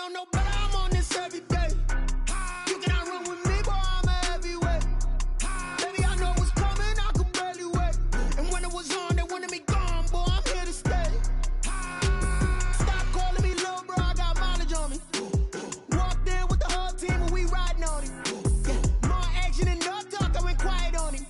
don't know, but I'm on this every day. You cannot run with me, boy, I'm a heavyweight. Baby, I know what's coming, I could barely wait. And when it was on, they wanted me gone, boy, I'm here to stay. Stop calling me little bro, I got mileage on me. Walked in with the whole team and we riding on him. Yeah, more action and no talk, I went quiet on him.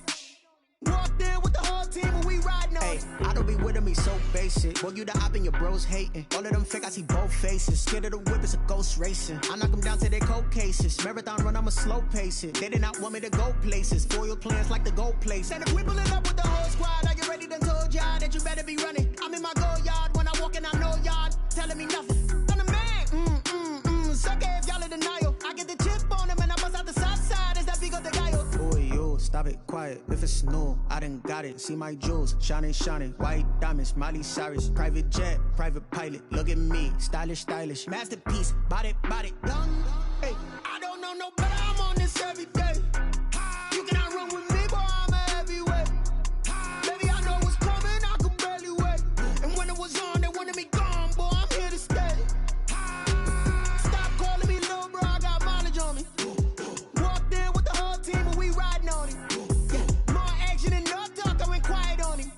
Walked in with the whole team and we riding on him. I don't be with me so basic. Well, you the op and your bros hating. All of them fake, I see both faces. Scared of the whip, it's a ghost racing. I knock them down to their cold cases. Marathon run, I'ma slow pace it. They did not want me to go places. Foil plans like the gold place. And if we pulling up with the whole squad, are you ready? Done told y'all that you better be running. I'm in my go yard when I walk in, I know y'all telling me nothing. I'm the man, sucker if y'all in denial. I get the chip on him and I bust out the south side. Is that big of the guy? Boy, you, stop it, quiet. If it's new, I done got it. See my jewels, shining, shining. White diamonds, Miley Cyrus. Private jet, private pilot. Look at me, stylish, stylish. Masterpiece, body, young. Hey, I don't know no better, I'm on this every day. You cannot run with me, boy, I'm a heavyweight. Baby, I know what's coming, I could barely wait. And when it was on, they wanted me gone, boy, I'm here to stay. Stop calling me little bro, I got mileage on me. Walked in with the whole team and we riding on him. Yeah, more action and no talk, I went quiet on him.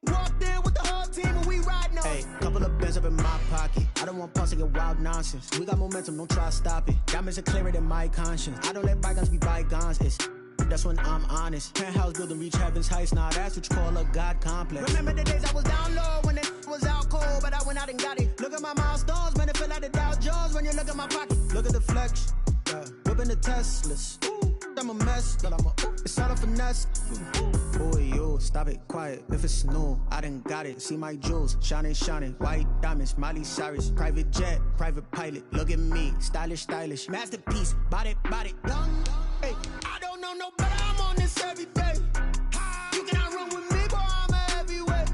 Walked in with the whole team and we riding on him. Couple of bands up in my pocket. I don't want pause to get wild nonsense. We got momentum, don't try to stop it. Diamonds are clearer than my conscience. I don't let bygones be bygones. That's when I'm honest. Penthouse building, reach heaven's heights. Nah, that's what you call a God complex. Remember the days I was down low when it was out cold, but I went out and got it. Look at my milestones, man, it feel like the Dow Jones when you look at my pocket. Look at the flex, whipping the Teslas. I'm a mess, but it's all a finesse. Boy, you, stop it, quiet. If it's new, I done got it. See my jewels, shining, shining. White diamonds, Miley Cyrus. Private jet, private pilot. Look at me, stylish, stylish. Masterpiece, body, young. Hey, I don't know no better, I'm on this every day. You cannot run with me, boy, I'm a heavyweight.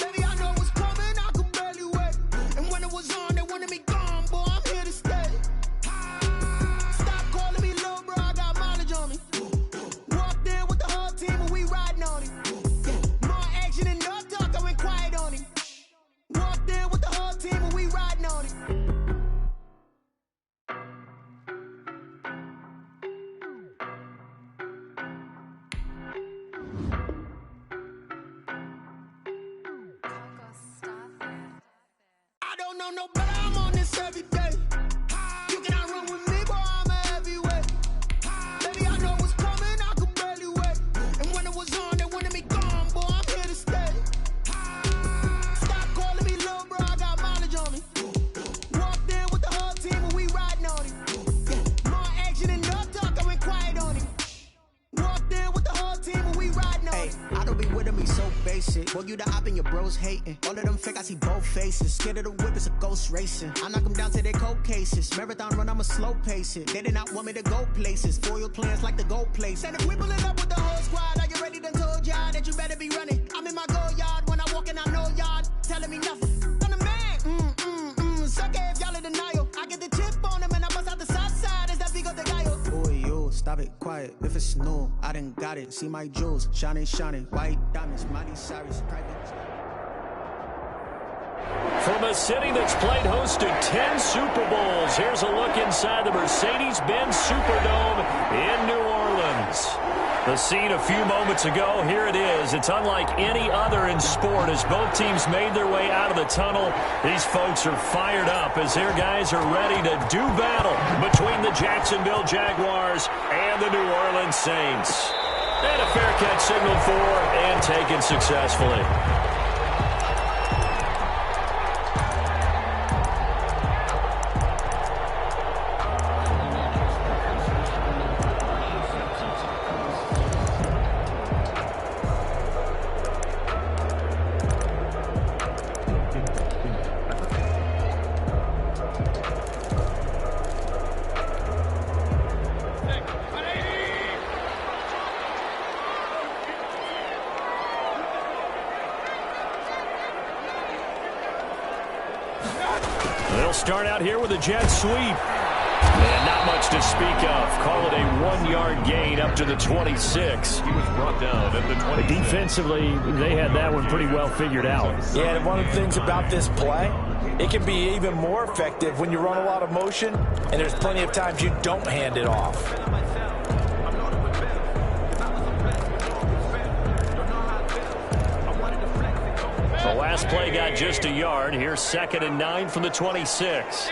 Baby, I know what's coming, I could barely wait. And when it was on, they wanted me gone, boy, I'm here to stay. Stop calling me little bro, I got mileage on me. Walked in with the whole team and we riding on him. Yeah, more action and no talk, I went quiet on him. Walked in with the whole team and we riding on him. I don't know no better, I'm on this every day. You cannot run with me, boy, I'm a heavyweight. Baby, I know what's coming, I could barely wait. And when it was on, they wanted me gone, boy, I'm here to stay. Stop calling me little bro, I got mileage on me. Walked in with the whole team and we riding on him. Yeah, more action and no talk, I went quiet on him. Walked in with the whole team and we riding on him. I don't be with me so basic. Well, you the op and your bros hating. All of them fake, I see both faces. Scared of the whip, it's a ghost racing. I knock them down to their cold cases. Marathon run, I'ma slow pace it. They did not want me to go places. Foil plans like the gold place. And if we pulling up with the whole squad, are you ready? Done told y'all that you better be running. I'm in my go yard when I walk in, I know y'all telling me nothing. I'm the man, sucker if y'all in denial. I get the chip on him and I bust out the south side. Is that big of the guy? Boy, you, stop it, quiet. If it's new, I done got it. See my jewels, shining, shining. White diamonds, Miley Cyrus, private. From a city that's played host to 10 Super Bowls, here's a look inside the Mercedes-Benz Superdome in New Orleans. The scene a few moments ago, here it is. It's unlike any other in sport as both teams made their way out of the tunnel. These folks are fired up as their guys are ready to do battle between the Jacksonville Jaguars and the New Orleans Saints. And a fair catch signaled for and taken successfully. They'll start out here with a jet sweep. And not much to speak of. Call it a 1-yard gain up to the 26. He was brought down at the 20. Defensively, they had that one pretty well figured out. Yeah, and one of the things about this play, it can be even more effective when you run a lot of motion, and there's plenty of times you don't hand it off. The last play got just a yard. Here's 2nd and 9 from the 26.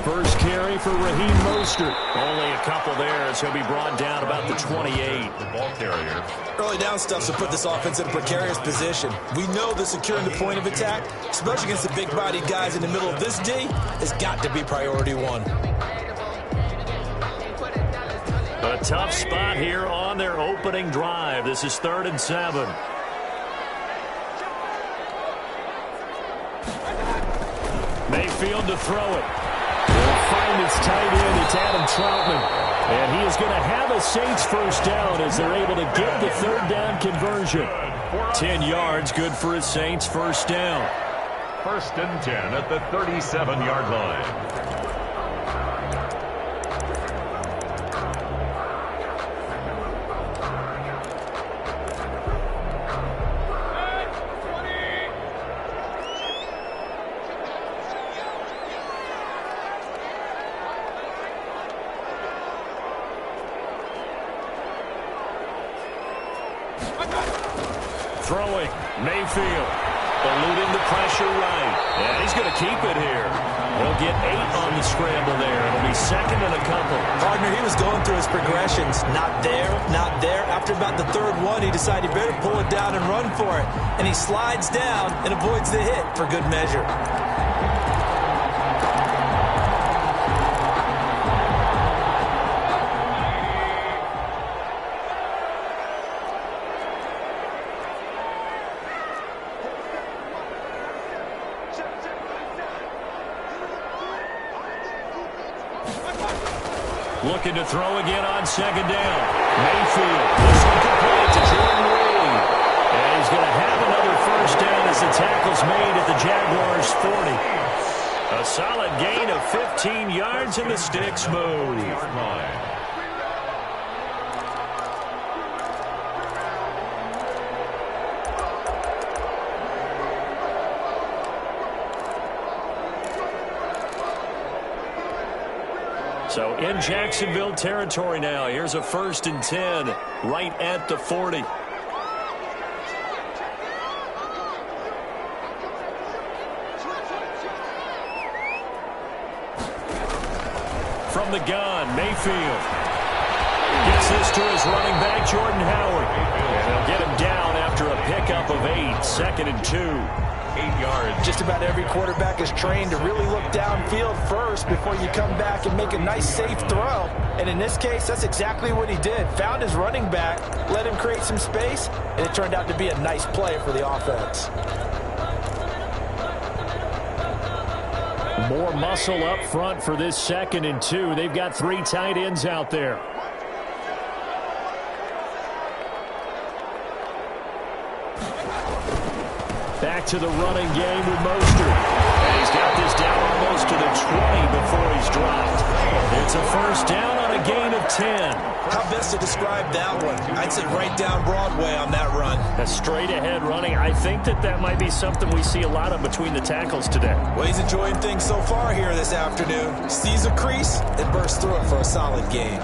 First carry for Raheem Mostert. Only a couple there as he'll be brought down about the 28. The ball carrier. Early down stuff to put this offense in a precarious position. We know that securing the point of attack, especially against the big-bodied guys in the middle of this D, has got to be priority one. A tough spot here on their opening drive. This is 3rd and 7. Mayfield to throw it. Will find its tight end. It's Adam Troutman. And he is going to have a Saints first down as they're able to get the 3rd down conversion. 10 yards, good for a Saints first down. 1st and 10 at the 37-yard line. Throwing, Mayfield, eluding the pressure right. And he's going to keep it here. He'll get 8 on the scramble there. It'll be 2nd and a couple. Partner, he was going through his progressions. Not there, not there. After about the 3rd one, he decided he better pull it down and run for it. And he slides down and avoids the hit for good measure. Looking to throw again on 2nd down. Mayfield. This one complete to Jordan Reed. And he's going to have another first down as the tackle's made at the Jaguars' 40. A solid gain of 15 yards and the sticks move. So in Jacksonville territory now. Here's a 1st and 10 right at the 40. From the gun, Mayfield gets this to his running back, Jordan Howard. And they'll get him down after a pickup of 8. 2nd and 2. 8 yards. Just about every quarterback is trained to really look downfield first before you come back and make a nice, safe throw. And in this case, that's exactly what he did. Found his running back, let him create some space, and it turned out to be a nice play for the offense. More muscle up front for this 2nd and 2. They've got 3 tight ends out there. Back to the running game with Mostert. And he's got this down almost to the 20 before he's dropped. It's a first down on a gain of 10. How best to describe that one? I'd say right down Broadway on that run. A straight ahead running. I think that might be something we see a lot of between the tackles today. Well, he's enjoying things so far here this afternoon. Sees a crease and bursts through it for a solid gain.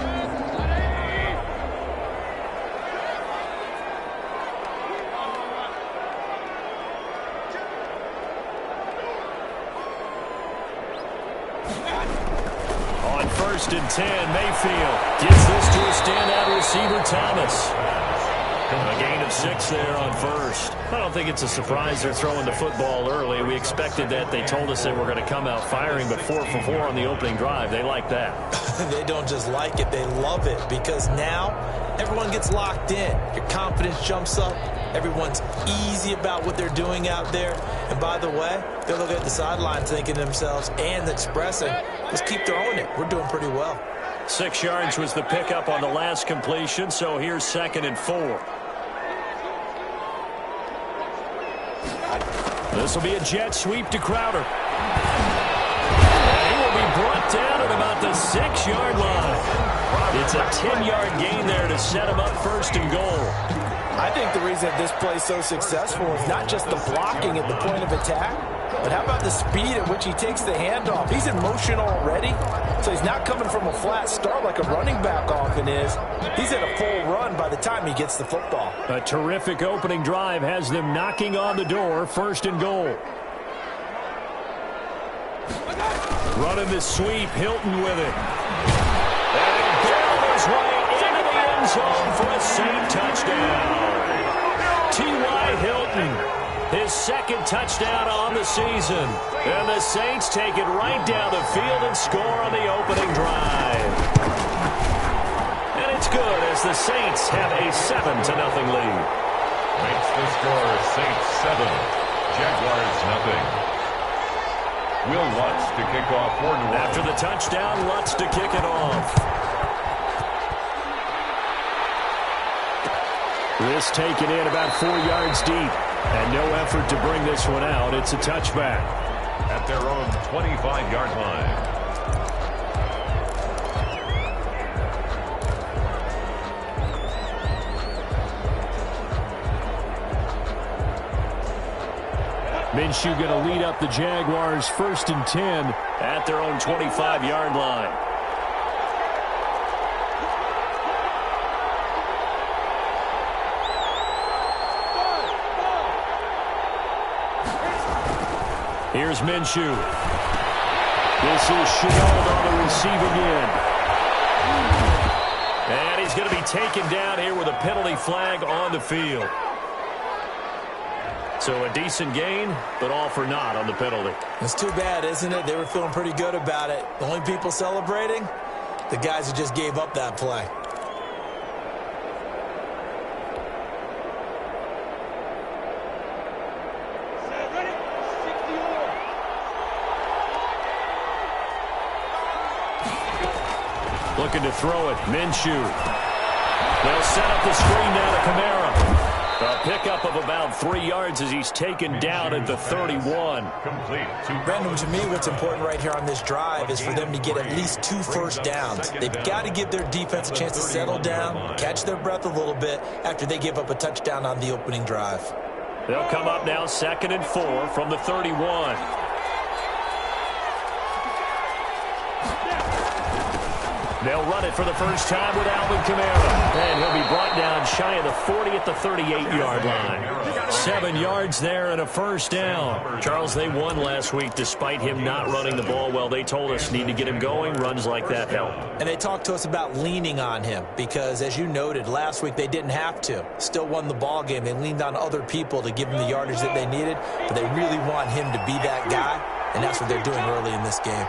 On 1st and 10, Mayfield gets this to a standout receiver, Thomas. A gain of 6 there on 1st. I don't think it's a surprise they're throwing the football early. We expected that. They told us they were going to come out firing, but 4 for 4 on the opening drive. They like that. They don't just like it, they love it, because now everyone gets locked in. Your confidence jumps up. Everyone's easy about what they're doing out there. And by the way, they're looking at the sideline thinking to themselves and expressing, let's keep throwing it. We're doing pretty well. 6 yards was the pickup on the last completion, so here's 2nd and 4. This will be a jet sweep to Crowder. He will be brought down at about the 6-yard line. It's a 10-yard gain there to set him up first and goal. I think the reason this play is so successful is not just the blocking at the point of attack, but how about the speed at which he takes the handoff? He's in motion already, so he's not coming from a flat start like a running back often is. He's at a full run by the time he gets the football. A terrific opening drive has them knocking on the door, first and goal. Running the sweep, Hilton with it. And he barreled his way into the end zone for a Saint touchdown. T.Y. Hilton, his second touchdown on the season. And the Saints take it right down the field and score on the opening drive. And it's good as the Saints have a 7-0 lead. Makes the score Saints 7, Jaguars 0. Will Lutz to kick off for New Orleans. After the touchdown, Lutz to kick it off. This taken in about 4 yards deep. And no effort to bring this one out. It's a touchback. At their own 25-yard line. Minshew going to lead up the Jaguars first and 10 at their own 25-yard line. Here's Minshew. This is Shenault on the receiving end. And he's going to be taken down here with a penalty flag on the field. So a decent gain, but all for naught on the penalty. It's too bad, isn't it? They were feeling pretty good about it. The only people celebrating, the guys who just gave up that play. Looking to throw it. Minshew. They'll set up the screen now to Kamara. A pickup of about 3 yards as he's taken down at the 31. Complete. Brandon, to me, what's important right here on this drive is for them to get at least 2 first downs. They've got to give their defense a chance to settle down, catch their breath a little bit after they give up a touchdown on the opening drive. They'll come up now 2nd and 4 from the 31. They'll run it for the first time with Alvin Kamara. And he'll be brought down shy of the 40 at the 38-yard line. 7 yards there and a first down. Charles, they won last week despite him not running the ball well. They told us need to get him going. Runs like that help. And they talked to us about leaning on him because, as you noted, last week they didn't have to. Still won the ball game. They leaned on other people to give them the yardage that they needed, but they really want him to be that guy, and that's what they're doing early in this game.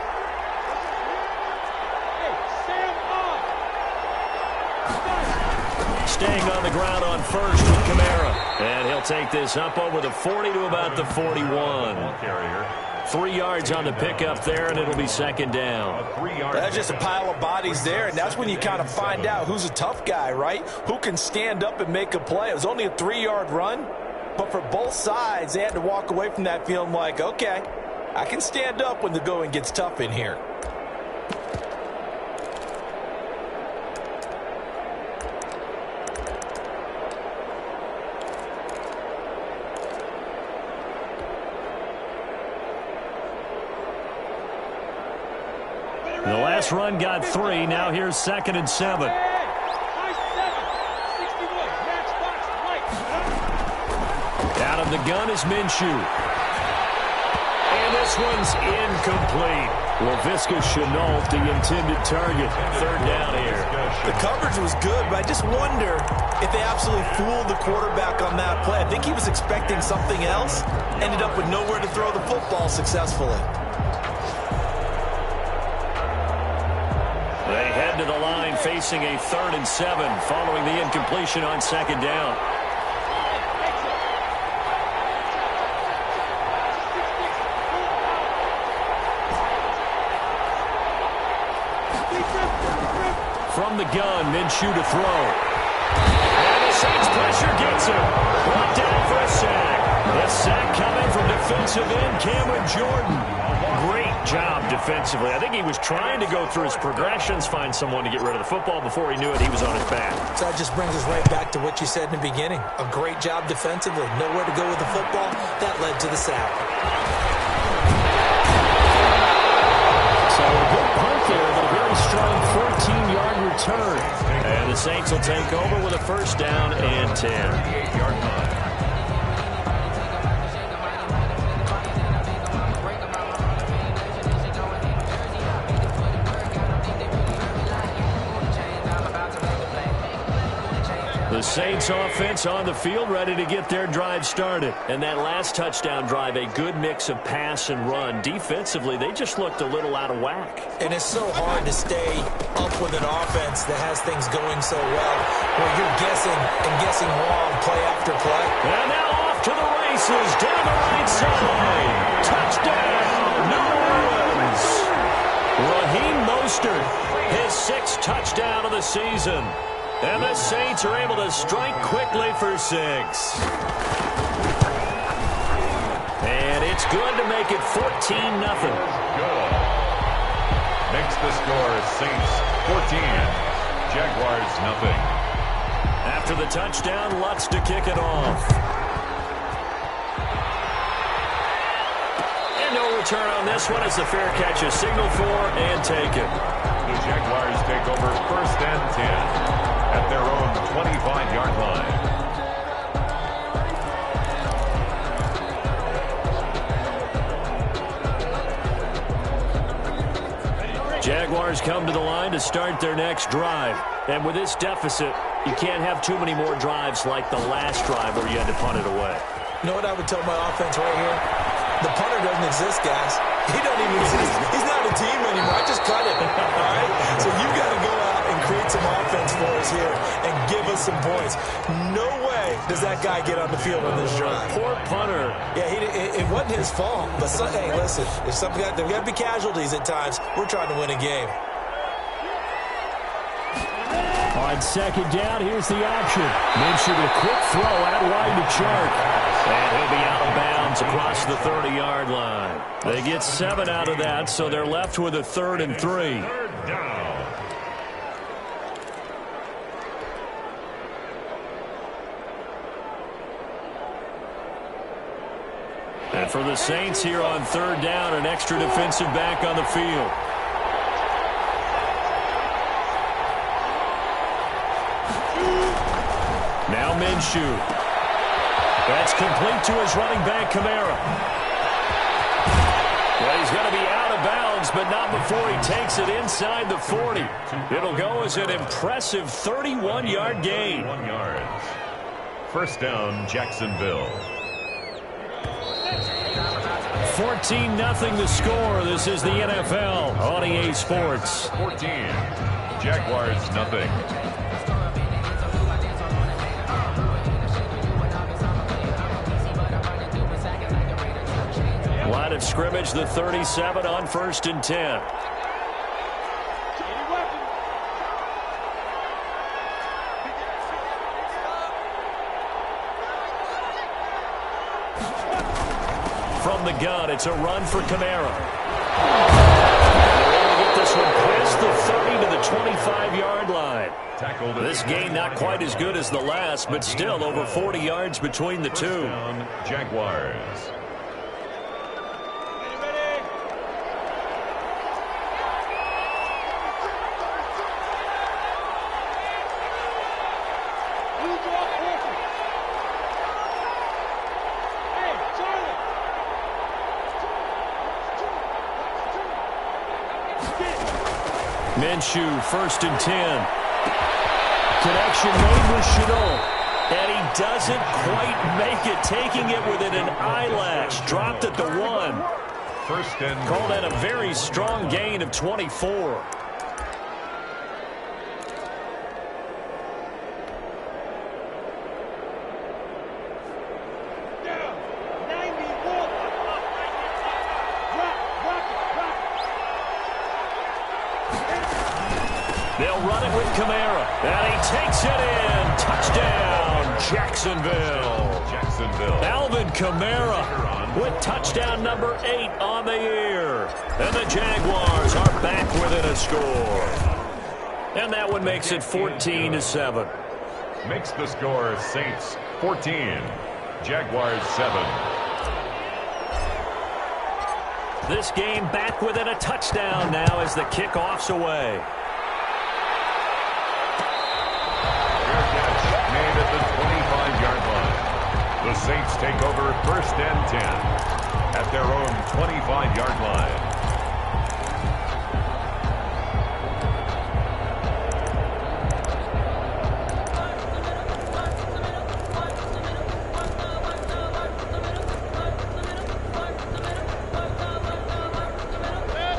Staying on the ground on first with Kamara. And he'll take this up over the 40 to about the 41. 3 yards on the pickup there, and it'll be second down. That's just a pile of bodies there, and that's when you kind of find out who's a tough guy, right? Who can stand up and make a play. It was only a 3-yard run, but for both sides, they had to walk away from that feeling like, okay, I can stand up when the going gets tough in here. The last run got 3. Now here's 2nd and 7. Out of the gun is Minshew. And this one's incomplete. Laviska Shenault, the intended target. 3rd down here. The coverage was good, but I just wonder if they absolutely fooled the quarterback on that play. I think he was expecting something else. Ended up with nowhere to throw the football successfully. They head to the line facing a 3rd and 7 following the incompletion on 2nd down. From the gun, Minshew to throw. And the Saints pressure gets him. Brought down for a sack. The sack coming defensive end, Cameron Jordan. Great job defensively. I think he was trying to go through his progressions, find someone to get rid of the football. Before he knew it, he was on his back. So that just brings us right back to what you said in the beginning. A great job defensively. Nowhere to go with the football. That led to the sack. So a good punt there, but a very strong 14-yard return. And the Saints will take over with a first down and 10. 8-yard line. The Saints offense on the field, ready to get their drive started. And that last touchdown drive, a good mix of pass and run. Defensively, they just looked a little out of whack. And it's so hard to stay up with an offense that has things going so well, where you're guessing and guessing wrong play after play. And now off to the races, down the right side. Touchdown, New Orleans. Raheem Mostert, his 6th touchdown of the season. And the Saints are able to strike quickly for 6. And it's good to make it 14-0. Good. Makes the score Saints 14, Jaguars nothing. After the touchdown, Lutz to kick it off. And no return on this one. It's a fair catch, a signal for, and take it. The Jaguars take over first and 10 at their own 25-yard line. Jaguars come to the line to start their next drive. And with this deficit, you can't have too many more drives like the last drive where you had to punt it away. You know what I would tell my offense right here? The punter doesn't exist, guys. He doesn't even exist. He's not a team anymore. I just cut him. All right? So you've got to go out and create some offense for us here and give us some points. No way does that guy get on the field on this drive. Poor punter. Yeah, it wasn't his fault. But, hey, listen, if there got to be casualties at times, we're trying to win a game. On second down, here's the option. Minshew with a quick throw out wide to Chark. And he'll be out of bounds across the 30-yard line. They get 7 out of that, so they're left with a 3rd and 3. Third down. And for the Saints here on 3rd down, an extra defensive back on the field. Now Minshew. That's complete to his running back, Kamara. Well, he's going to be out of bounds, but not before he takes it inside the 40. It'll go as an impressive 31-yard gain. 1 yard. First down, Jacksonville. 14-0 the score. This is the NFL on EA Sports. 14, Jaguars nothing. Line of scrimmage, the 37 on 1st and 10. From the gun, it's a run for Kamara. They're able to get this one past the 30 to the 25-yard line. This game not quite as good as the last, but still over 40 yards between the two. Down, Jaguars. Minshew, 1st and 10. Connection made with Shenault. And he doesn't quite make it, taking it within an eyelash. Dropped at the 1. First and Called that a very strong gain of 24. They'll run it with Kamara. And he takes it in. Touchdown, Jacksonville. Alvin Kamara with touchdown number 8 on the year. And the Jaguars are back within a score. And that one makes it 14-7. Makes the score Saints 14, Jaguars 7. This game back within a touchdown now as the kickoff's away. Made at the 25-yard line. The Saints take over 1st and 10 at their own 25-yard line.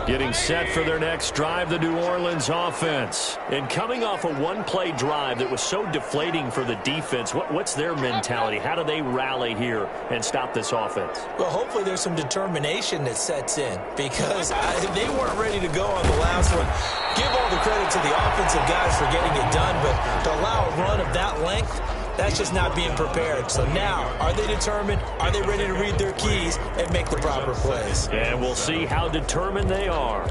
Getting set for their next drive, the New Orleans offense. And coming off a one-play drive that was so deflating for the defense, what's their mentality? How do they rally here and stop this offense? Well, hopefully there's some determination that sets in because they weren't ready to go on the last one. Give all the credit to the offensive guys for getting it done, but to allow a run of that length, that's just not being prepared. So now, are they determined? Are they ready to read their keys and make the proper plays? And we'll see how determined they are.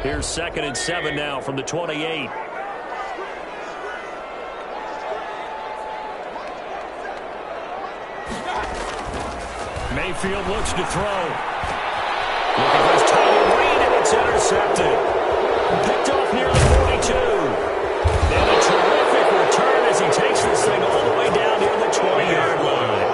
Here's 2nd and 7 now from the 28. Mayfield looks to throw. Looking for his tight read, and it's intercepted. Picked off near the 42. And a terrific return as he takes this thing all the way down near the 20-yard line.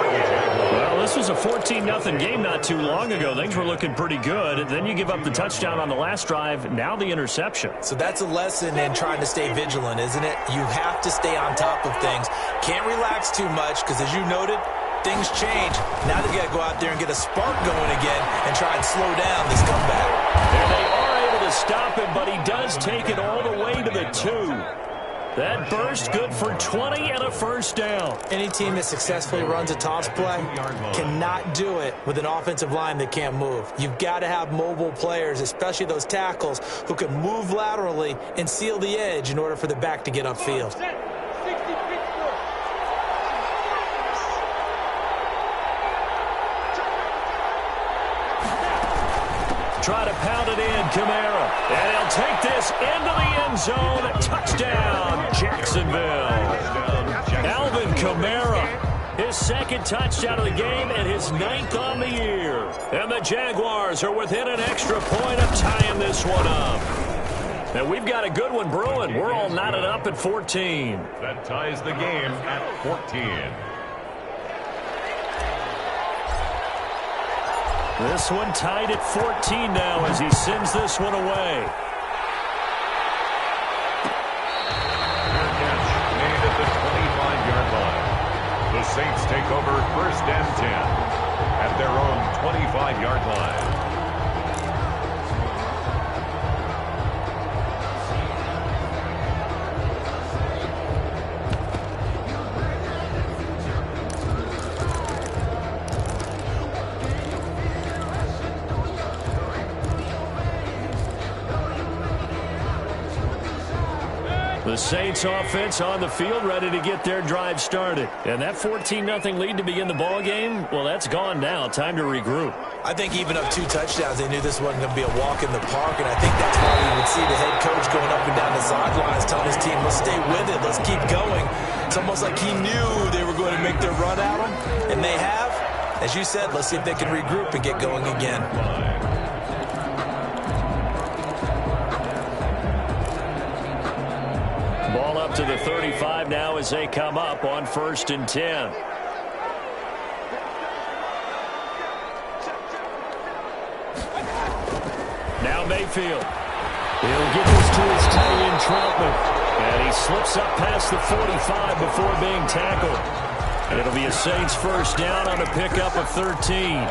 Well, this was a 14-0 game not too long ago. Things were looking pretty good. Then you give up the touchdown on the last drive. Now the interception. So that's a lesson in trying to stay vigilant, isn't it? You have to stay on top of things. Can't relax too much because, as you noted, things change. Now they got to go out there and get a spark going again and try and slow down this comeback. And they are able to stop him, but he does take it all the way to the 2. That burst good for 20 and a first down. Any team that successfully runs a toss play cannot do it with an offensive line that can't move. You've got to have mobile players, especially those tackles, who can move laterally and seal the edge in order for the back to get upfield. Try to pound it in, Kamara. And he'll take this into the end zone. Touchdown, Jacksonville. Alvin Kamara, his 2nd touchdown of the game and his 9th on the year. And the Jaguars are within an extra point of tying this one up. And we've got a good one brewing. We're all knotted up at 14. That ties the game at 14. This one tied at 14 now as he sends this one away. Catch made at the 25-yard line. The Saints take over 1st and 10 at their own 25-yard line. The Saints offense on the field ready to get their drive started. And that 14-0 lead to begin the ball game, well, that's gone now. Time to regroup. I think even up 2 touchdowns, they knew this wasn't going to be a walk in the park, and I think that's why we would see the head coach going up and down the sidelines telling his team, let's stay with it, let's keep going. It's almost like he knew they were going to make their run at him, and they have. As you said, let's see if they can regroup and get going again. Ball up to the 35 now as they come up on 1st and 10. Now Mayfield. He'll give this to his tight end, Troutman. And he slips up past the 45 before being tackled. And it'll be a Saints first down on a pickup of 13.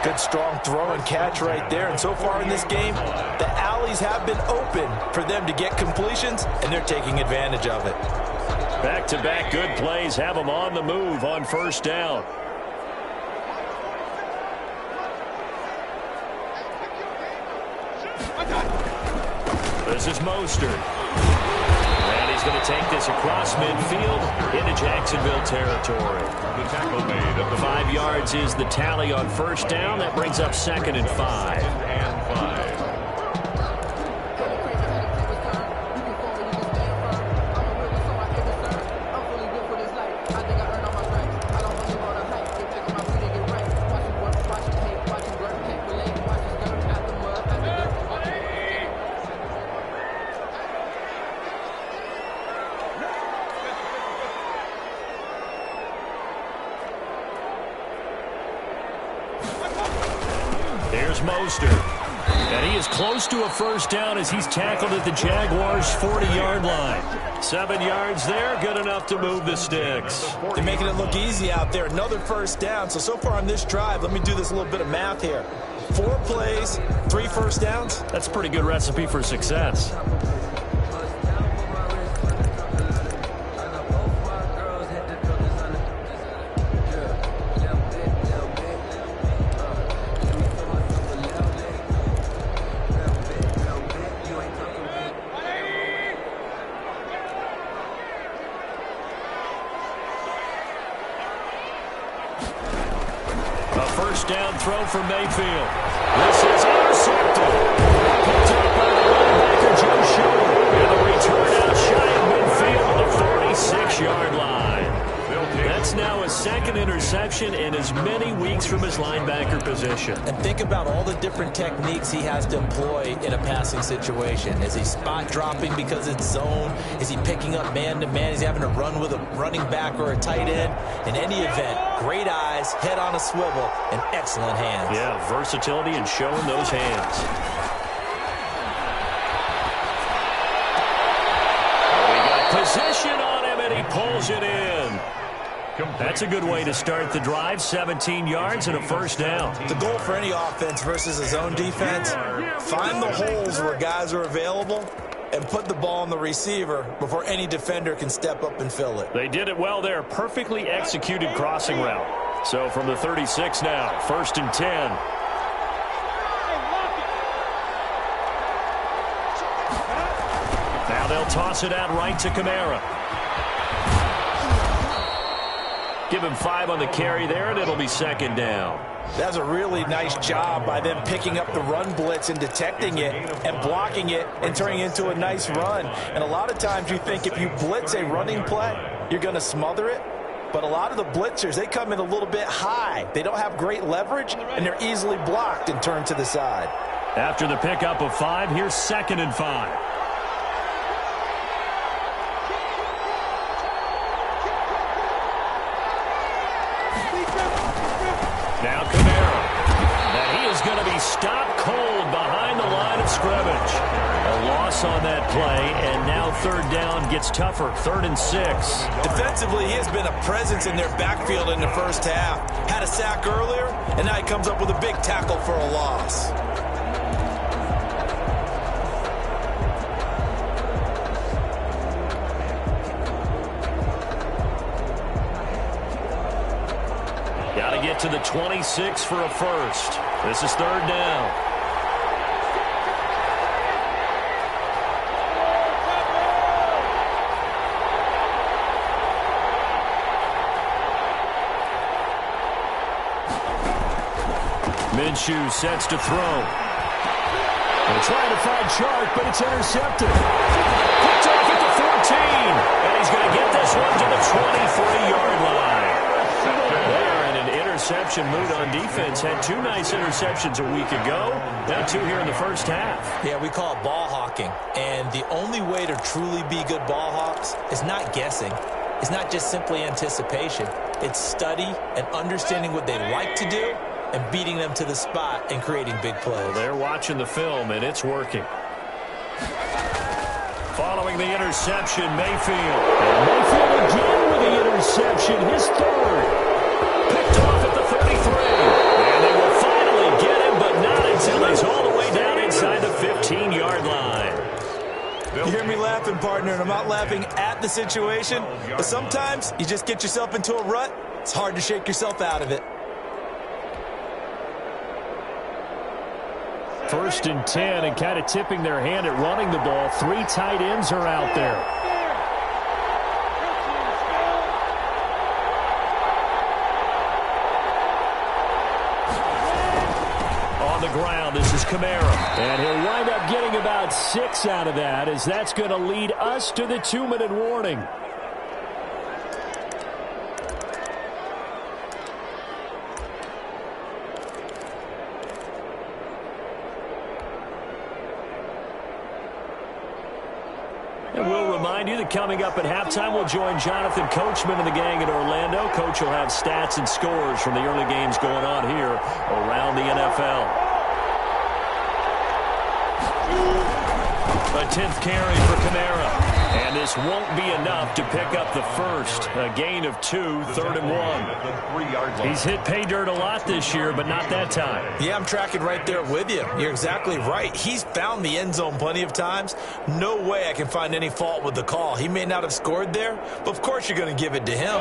Good strong throw and catch right there. And so far in this game, the alleys have been open for them to get completions, and they're taking advantage of it. Back-to-back good plays have them on the move on first down. This is Mostert. And he's going to take this across midfield into Jacksonville territory. The tackle made at the 5 yards is the tally on first down. That brings up 2nd and 5. and 5. Here's Mostert. And he is close to a first down as he's tackled at the Jaguars' 40-yard line. 7 yards there, good enough to move the sticks. They're making it look easy out there. Another first down. So far on this drive, let me do this little bit of math here. 4 plays, 3 first downs. That's a pretty good recipe for success. Down throw for Mayfield. This is intercepted. Picked up by the linebacker, Joe Schiller. And the return out shy of midfield at the 46-yard line. That's now a 2nd interception in as many weeks from his linebacker position. And think about all the different techniques he has to employ in a passing situation. Is he spot dropping because it's zone? Is he picking up man-to-man? Is he having to run with a running back or a tight end? In any event, great eyes, head on a swivel, and excellent hands. Yeah, versatility and showing those hands. We got possession on him, and he pulls it in. That's a good way to start the drive. 17 yards and a first down. The goal for any offense versus a zone defense, find the holes where guys are available and put the ball on the receiver before any defender can step up and fill it. They did it well there. Perfectly executed crossing route. So from the 36 now, 1st and 10. Now they'll toss it out right to Kamara. Give him 5 on the carry there, and it'll be 2nd down. That's a really nice job by them picking up the run blitz and detecting it and blocking it and turning it into a nice run. And a lot of times you think if you blitz a running play, you're going to smother it. But a lot of the blitzers, they come in a little bit high. They don't have great leverage, and they're easily blocked and turned to the side. After the pickup of 5, here's 2nd and 5. Now Kamara. And he is going to be stopped cold behind the line of scrimmage. A loss on that play, and now 3rd down gets tougher. 3rd and 6. Defensively, he has been a presence in their backfield in the first half. Had a sack earlier, and now he comes up with a big tackle for a loss. Got to get to the 26 for a first. This is 3rd down. Minshew sets to throw. They're trying to find Chark, but it's intercepted. Picked off at the 14. And he's going to get this one to the 23-yard line. They are in an interception mood on defense. Had 2 nice interceptions a week ago. Now 2 here in the first half. Yeah, we call it ball hawking. And the only way to truly be good ball hawks is not guessing. It's not just simply anticipation. It's study and understanding what they like to do and beating them to the spot and creating big plays. Well, they're watching the film, and it's working. Following the interception, Mayfield. And Mayfield again with the interception, his 3rd. Picked off at the 33. And they will finally get him, but not until he's all the way down inside the 15-yard line. You hear me laughing, partner, and I'm not laughing at the situation, but sometimes you just get yourself into a rut. It's hard to shake yourself out of it. 1st and 10, and kind of tipping their hand at running the ball. 3 tight ends are out there. On the ground, this is Kamara. And he'll wind up getting about 6 out of that, as that's going to lead us to the 2-minute warning. And we'll remind you that coming up at halftime, we'll join Jonathan Coachman and the gang in Orlando. Coach will have stats and scores from the early games going on here around the NFL. A 10th carry for Canale. And this won't be enough to pick up the first. A gain of 2, 3rd and 1. He's hit pay dirt a lot this year, but not that time. Yeah, I'm tracking right there with you. You're exactly right. He's found the end zone plenty of times. No way I can find any fault with the call. He may not have scored there, but of course you're going to give it to him.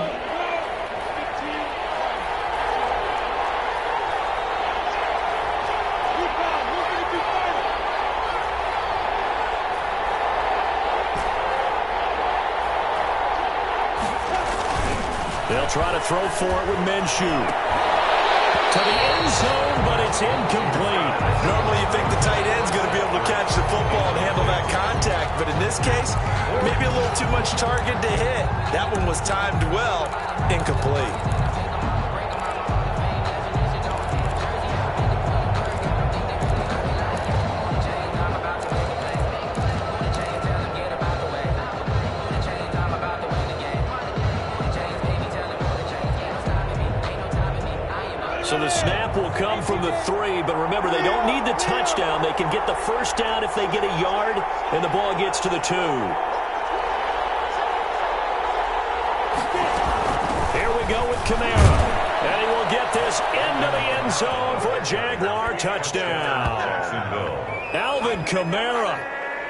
They'll try to throw for it with Minshew. To the end zone, but it's incomplete. Normally you think the tight end's going to be able to catch the football and handle that contact, but in this case, maybe a little too much target to hit. That one was timed well, incomplete. So the snap will come from the 3, but remember, they don't need the touchdown. They can get the first down if they get a yard, and the ball gets to the 2. Here we go with Kamara. And he will get this into the end zone for a Jaguar touchdown. Alvin Kamara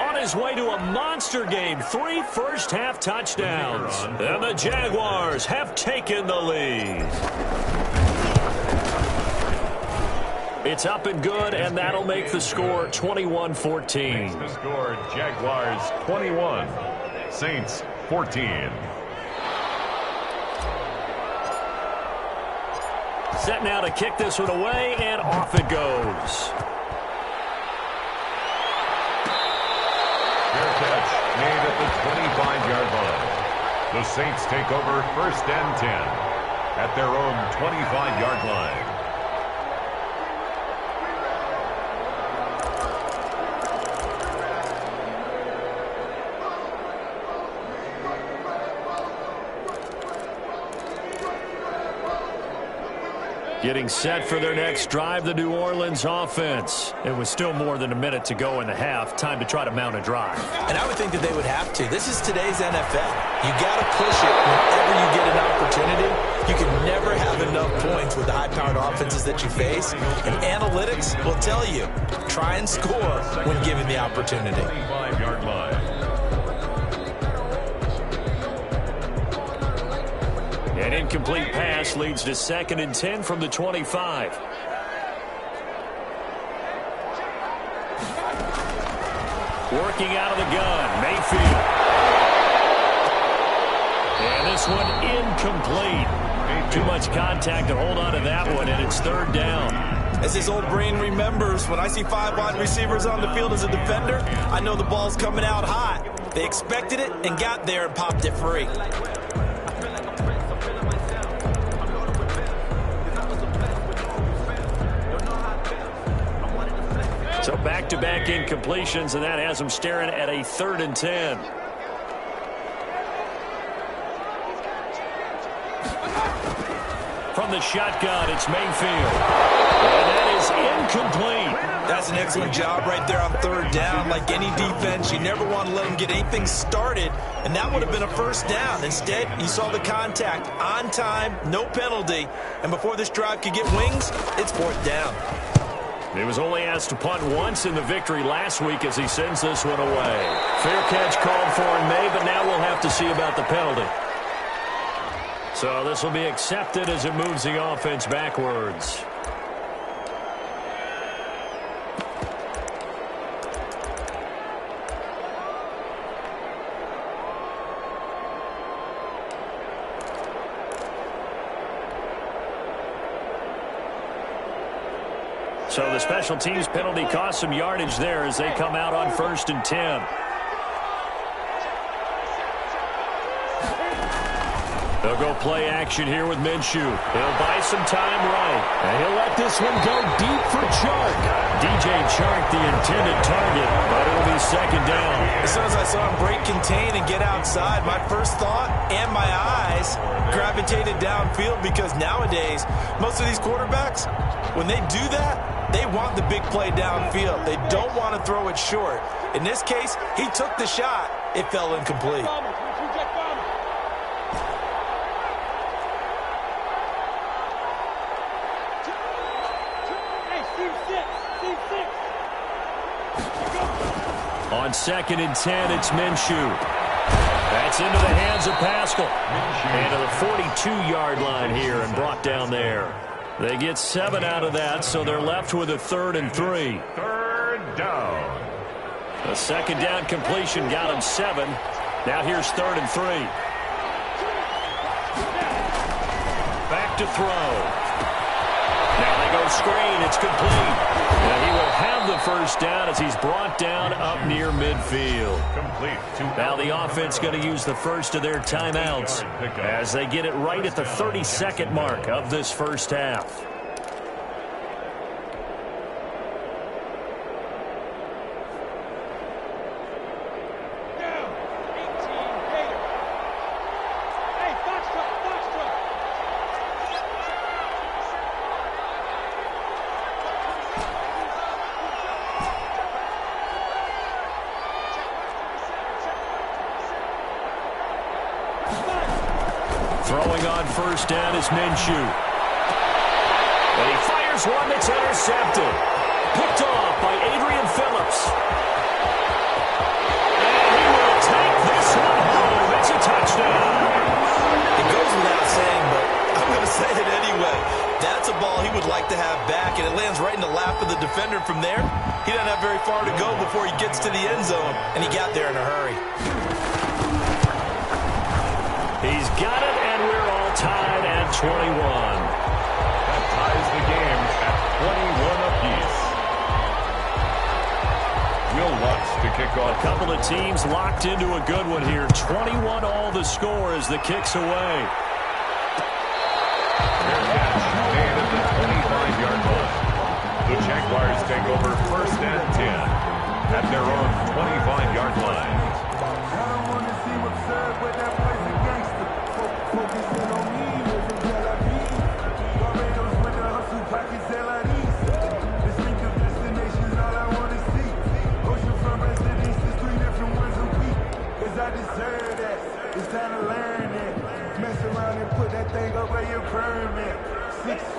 on his way to a monster game. 3 first-half touchdowns. And the Jaguars have taken the lead. It's up and good, and that'll make the score 21-14. The score, Jaguars 21, Saints 14. Set now to kick this one away, and off it goes. Fair catch made at the 25-yard line. The Saints take over 1st and 10 at their own 25-yard line. Getting set for their next drive, the New Orleans offense. It was still more than a minute to go in the half. Time to try to mount a drive. And I would think that they would have to. This is today's NFL. You got to push it whenever you get an opportunity. You can never have enough points with the high-powered offenses that you face. And analytics will tell you, try and score when given the opportunity. 25-yard line. An incomplete pass leads to 2nd and 10 from the 25. Working out of the gun, Mayfield. And this one incomplete. Too much contact to hold on to that one, and it's 3rd down. As his old brain remembers, when I see 5 wide receivers on the field as a defender, I know the ball's coming out hot. They expected it and got there and popped it free. So back-to-back incompletions, and that has them staring at a 3rd and 10. From the shotgun, it's Mayfield. And that is incomplete. That's an excellent job right there on 3rd down. Like any defense, you never want to let them get anything started, and that would have been a 1st down. Instead, you saw the contact on time, no penalty, and before this drive could get wings, it's 4th down. He was only asked to punt once in the victory last week as he sends this one away. Fair catch called for in May, but now we'll have to see about the penalty. So this will be accepted as it moves the offense backwards. So the special teams penalty cost some yardage there as they come out on 1st and 10. They'll go play action here with Minshew. He'll buy some time right. And he'll let this one go deep for Chark. DJ Chark, the intended target, but it'll be 2nd down. As soon as I saw him break contain and get outside, my first thought and my eyes gravitated downfield, because nowadays, most of these quarterbacks, when they do that, they want the big play downfield. They don't want to throw it short. In this case, he took the shot. It fell incomplete. On 2nd and 10, it's Minshew. That's into the hands of Pascal. And to the 42-yard line here and brought down there. They get 7 out of that, so they're left with a 3rd and 3. 3rd down. A 2nd down completion got him 7. Now here's 3rd and 3. Back to throw. Now they go screen. It's complete. And he will have the 1st down as he's brought down up near midfield. Complete. Now the offense going to use the first of their timeouts as they get it right at the 32nd mark of this first half. Throwing on 1st down is Minshew. And he fires one that's intercepted. Picked off by Adrian Phillips. And he will take this one home. It's a touchdown. It goes without saying, but I'm going to say it anyway. That's a ball he would like to have back, and it lands right in the lap of the defender. From there, he doesn't have very far to go before he gets to the end zone, and he got there in a hurry. He's got it, and we're all tied at 21. That ties the game at 21 apiece. Will Lutz to kick off. A couple of teams locked into a good one here. 21 all the score as the kick's away. Their match made at the 25-yard line. The Jaguars take over 1st and 10 at their own 25-yard line.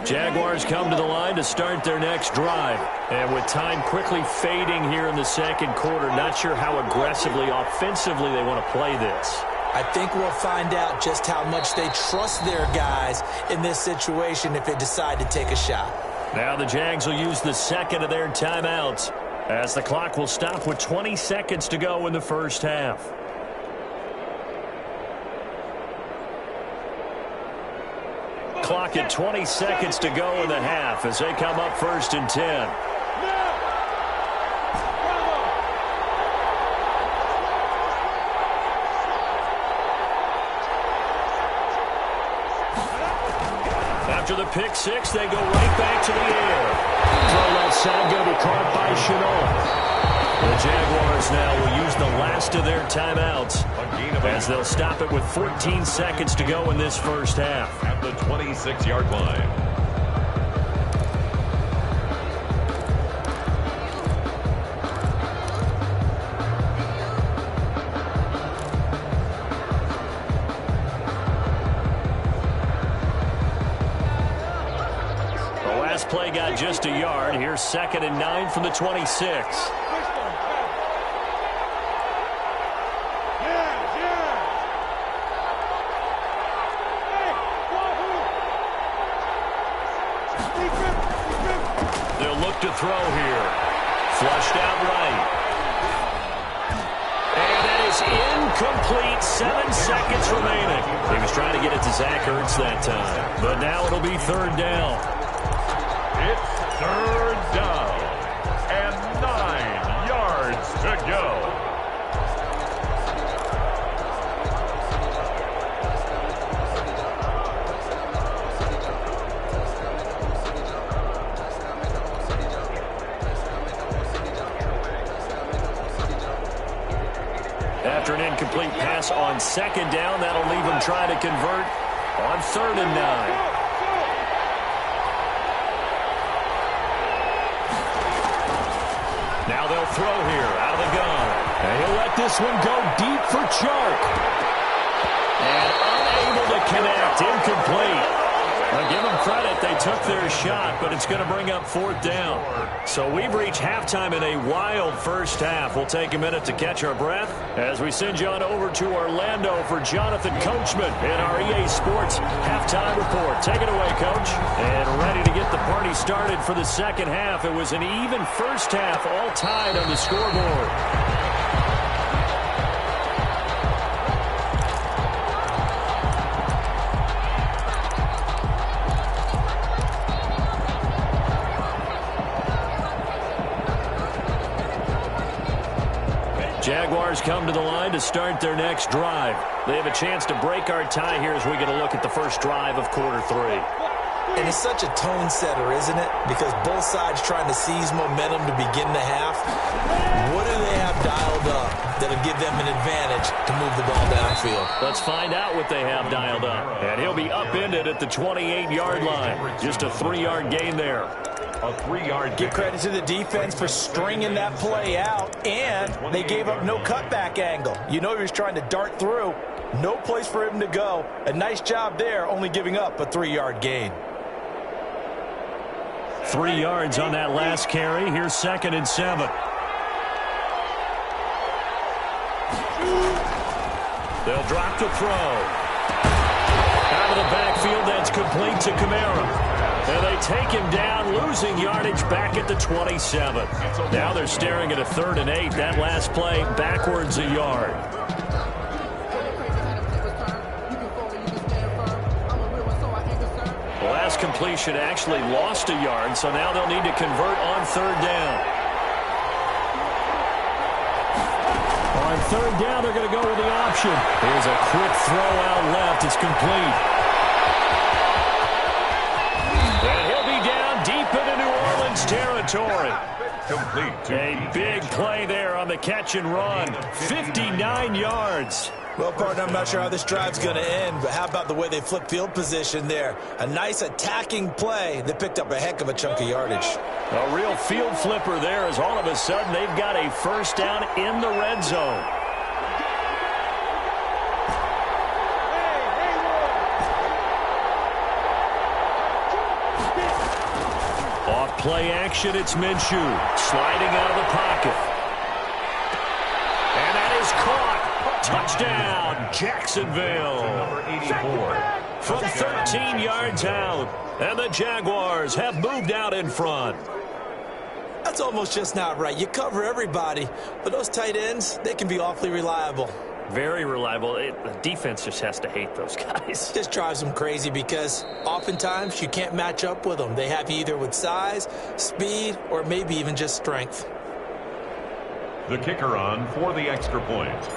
Jaguars come to the line to start their next drive. And with time quickly fading here in the 2nd quarter, not sure how aggressively, offensively they want to play this. I think we'll find out just how much they trust their guys in this situation if they decide to take a shot. Now the Jags will use the 2nd of their timeouts as the clock will stop with 20 seconds to go in the first half. Clock at 20 seconds to go in the half as they come up 1st and 10. After the pick 6, they go right back to the air. Throw outside, going to be caught by Chanel. The Jaguars now will use the last of their timeouts as they'll stop it with 14 seconds to go in this first half. At the 26-yard line. The last play got just a yard. Here's 2nd and 9 from the 26. To throw here. Flushed out right. And that is incomplete. 7 seconds remaining. He was trying to get it to Zach Ertz that time. But now it'll be 3rd down. It's third down and 9 yards to go. After an incomplete pass on second down, that'll leave them trying to convert on 3rd and 9. Now they'll throw here out of the gun. And he'll let this one go deep for Chark. And unable to connect, incomplete. Now give them credit, they took their shot, but it's going to bring up 4th down. So we've reached halftime in a wild first half. We'll take a minute to catch our breath as we send you on over to Orlando for Jonathan Coachman in our EA Sports halftime report. Take it away, Coach. And ready to get the party started for the second half. It was an even first half, all tied on the scoreboard. Jaguars come to the line to start their next drive. They have a chance to break our tie here as we get a look at the first drive of quarter 3. And it's such a tone setter, isn't it? Because both sides trying to seize momentum to begin the half. What do they have dialed up that'll give them an advantage to move the ball downfield? Let's find out what they have dialed up. And he'll be upended at the 28-yard line. Just a 3-yard gain there. A 3-yard. Give credit to the defense for stringing that play out, and they gave up no cutback angle. You know he was trying to dart through. No place for him to go. A nice job there, only giving up a 3-yard gain. 3 yards on that last carry. Here's 2nd and 7. They'll drop to throw. Out of the backfield, that's complete to Kamara. And they take him down, losing yardage back at the 27. Now they're staring at a 3rd and 8. That last play backwards a yard. The last completion actually lost a yard, so now they'll need to convert on 3rd down. On 3rd down, they're going to go with the option. Here's a quick throw out left. It's complete. And he'll be down deep into New Orleans territory. Complete to a big play there on the catch and run. 59 yards. Well, partner, I'm not sure how this drive's going to end, but how about the way they flip field position there? A nice attacking play that picked up a heck of a chunk of yardage. A real field flipper there as all of a sudden they've got a first down in the red zone. Off play action, it's Minshew sliding out of the pocket. And that is caught. Touchdown, Jacksonville. Number 84. From 13 yards out. And the Jaguars have moved out in front. That's almost just not right. You cover everybody, but those tight ends, they can be awfully reliable. Very reliable. The defense just has to hate those guys. Just drives them crazy because oftentimes you can't match up with them. They have you either with size, speed, or maybe even just strength. The kicker on for the extra point.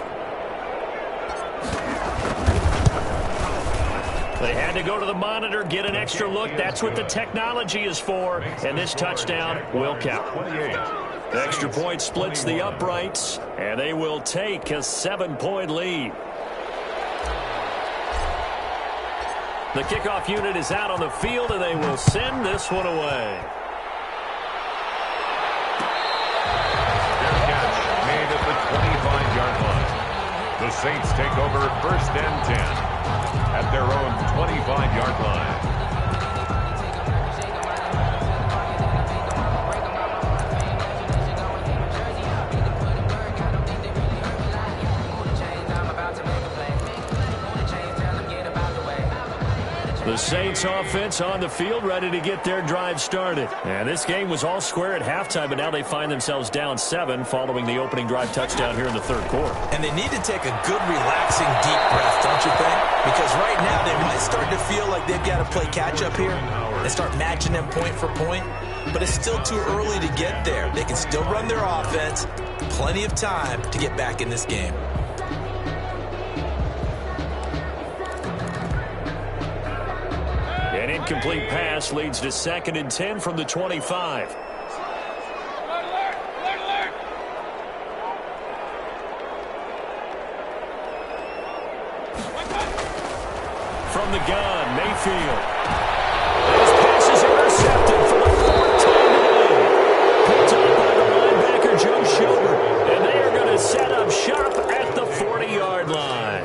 They had to go to the monitor, get an extra look. That's what the technology is for. And this touchdown will count. 28. The extra point splits the uprights, and they will take a 7-point lead. The kickoff unit is out on the field, and they will send this one away. Their catch made at the 25-yard line. The Saints take over 1st and 10 at their own 25-yard line. The Saints offense on the field, ready to get their drive started. And this game was all square at halftime, but now they find themselves down 7 following the opening drive touchdown here in the 3rd quarter. And they need to take a good, relaxing, deep breath, don't you think? Because right now they might start to feel like they've got to play catch-up here and start matching them point for point. but it's still too early to get there. They can still run their offense. Plenty of time to get back in this game. An incomplete pass leads to 2nd and 10 from the 25. From the gun, Mayfield. His pass is intercepted for the 4th time today. Picked up by the linebacker, Joe Schobert. And they are going to set up shop at the 40-yard line.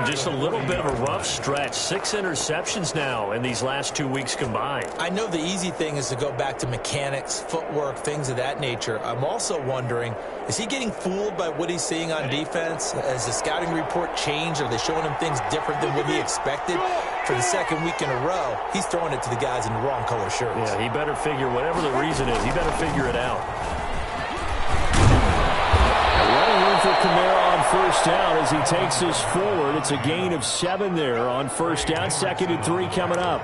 Just a little bit of a rough stretch. 6 interceptions now in these last 2 weeks combined. I know the easy thing is to go back to mechanics, footwork, things of that nature. I'm also wondering, is he getting fooled by what he's seeing on defense? Has the scouting report changed? Are they showing him things different than what he expected? For the 2nd week in a row, he's throwing it to the guys in the wrong color shirts. Yeah, he better figure, whatever the reason is, he better figure it out. For Canale on 1st down as he takes this forward. It's a gain of 7 there on 1st down. 2nd and 3 coming up.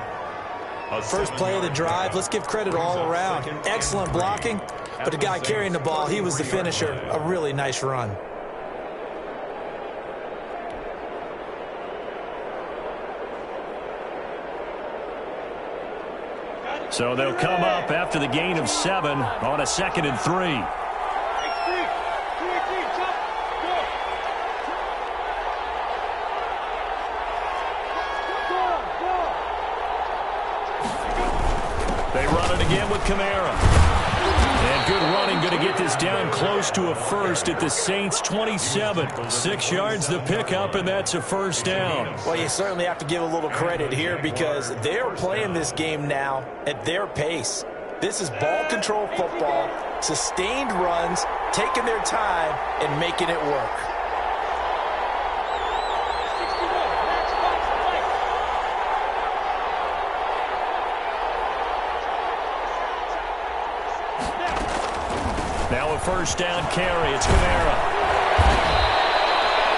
First play of the drive, let's give credit all around. Excellent blocking, but the guy carrying the ball, he was the finisher. A really nice run. So they'll come up after the gain of 7 on a 2nd and 3. Again with Camara. And good running, going to get this down close to a first at the Saints 27. 6 yards the pickup, and that's a 1st down. Well, you certainly have to give a little credit here because they're playing this game now at their pace. This is ball control football, sustained runs, taking their time, and making it work. Now a 1st down carry. It's Camara.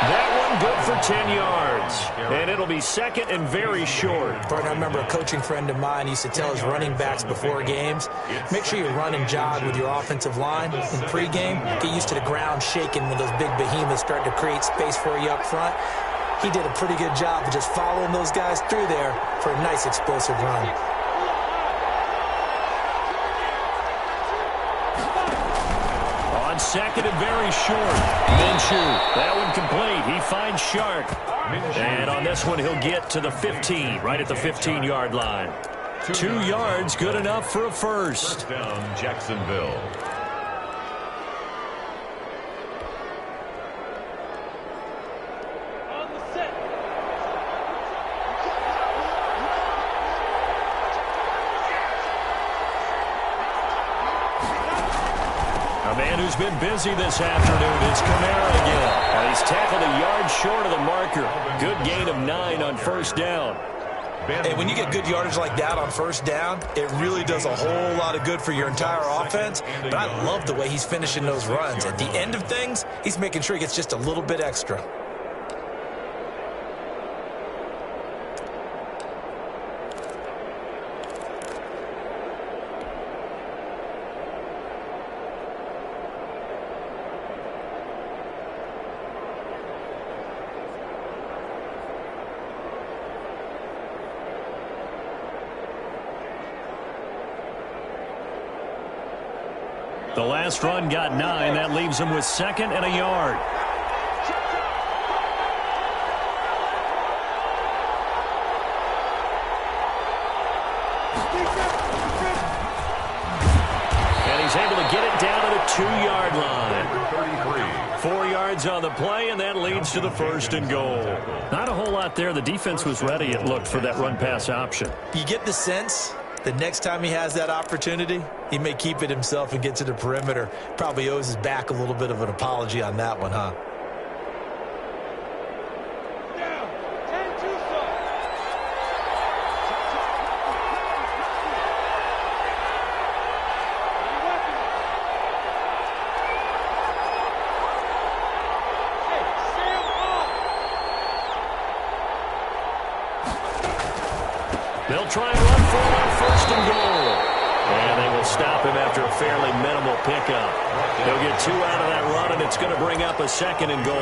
That one good for 10 yards. And it'll be 2nd and very short. Bert, I remember a coaching friend of mine used to tell his running backs before games, make sure you run and jog with your offensive line in pregame. Get used to the ground shaking when those big behemoths start to create space for you up front. He did a pretty good job of just following those guys through there for a nice explosive run. On 2nd and very short. Minshew. That one complete. He finds Sharp. And on this one, he'll get to the 15, right at the 15-yard line. 2 yards, good enough for a first. Down, Jacksonville. A man who's been busy this afternoon. It's Canale again. And he's tackled a yard short of the marker. Good gain of 9 on 1st down. And when you get good yardage like that on 1st down, it really does a whole lot of good for your entire offense. But I love the way he's finishing those runs. At the end of things, he's making sure he gets just a little bit extra. The last run got 9. That leaves him with 2nd and a yard. And he's able to get it down to the 2-yard line. 4 yards on the play, and that leads to the 1st and goal. Not a whole lot there. The defense was ready, it looked, for that run-pass option. You get the sense the next time he has that opportunity, he may keep it himself and get to the perimeter. Probably owes his back a little bit of an apology on that one, huh? They'll try and run for it on 1st and goal. And they will stop him after a fairly minimal pickup. They'll get 2 out of that run, and it's going to bring up a 2nd and goal.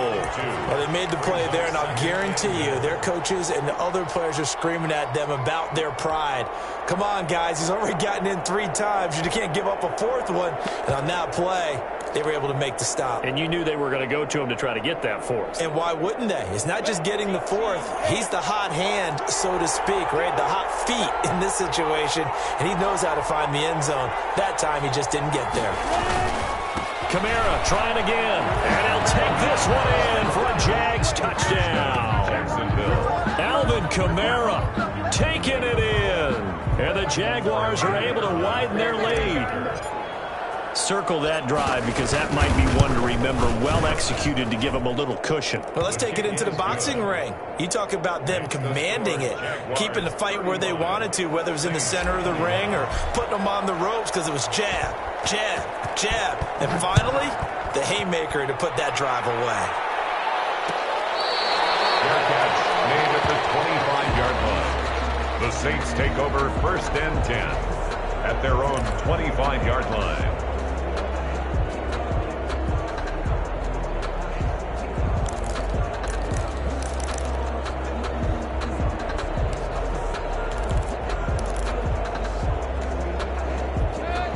Well, they made the play there, and I'll guarantee you their coaches and the other players are screaming at them about their pride. Come on, guys. He's already gotten in 3 times. You can't give up a 4th one. And on that play, they were able to make the stop. And you knew they were going to go to him to try to get that 4th. And why wouldn't they? It's not just getting the 4th. He's the hot hand, so to speak, right? The hot feet in this situation. And he knows how to find the end zone. That time, he just didn't get there. Kamara trying again. And he'll take this one in for a Jags touchdown. Jacksonville. Alvin Kamara taking it in. And the Jaguars are able to widen their lead. Circle that drive because that might be one to remember. Well executed to give them a little cushion. Well, let's take it into the boxing ring. You talk about them commanding it, keeping the fight where they wanted to, whether it was in the center of the ring or putting them on the ropes because it was jab, jab, jab. And finally, the haymaker to put that drive away. Fair catch made at the 25-yard line. The Saints take over 1st and 10 at their own 25-yard line.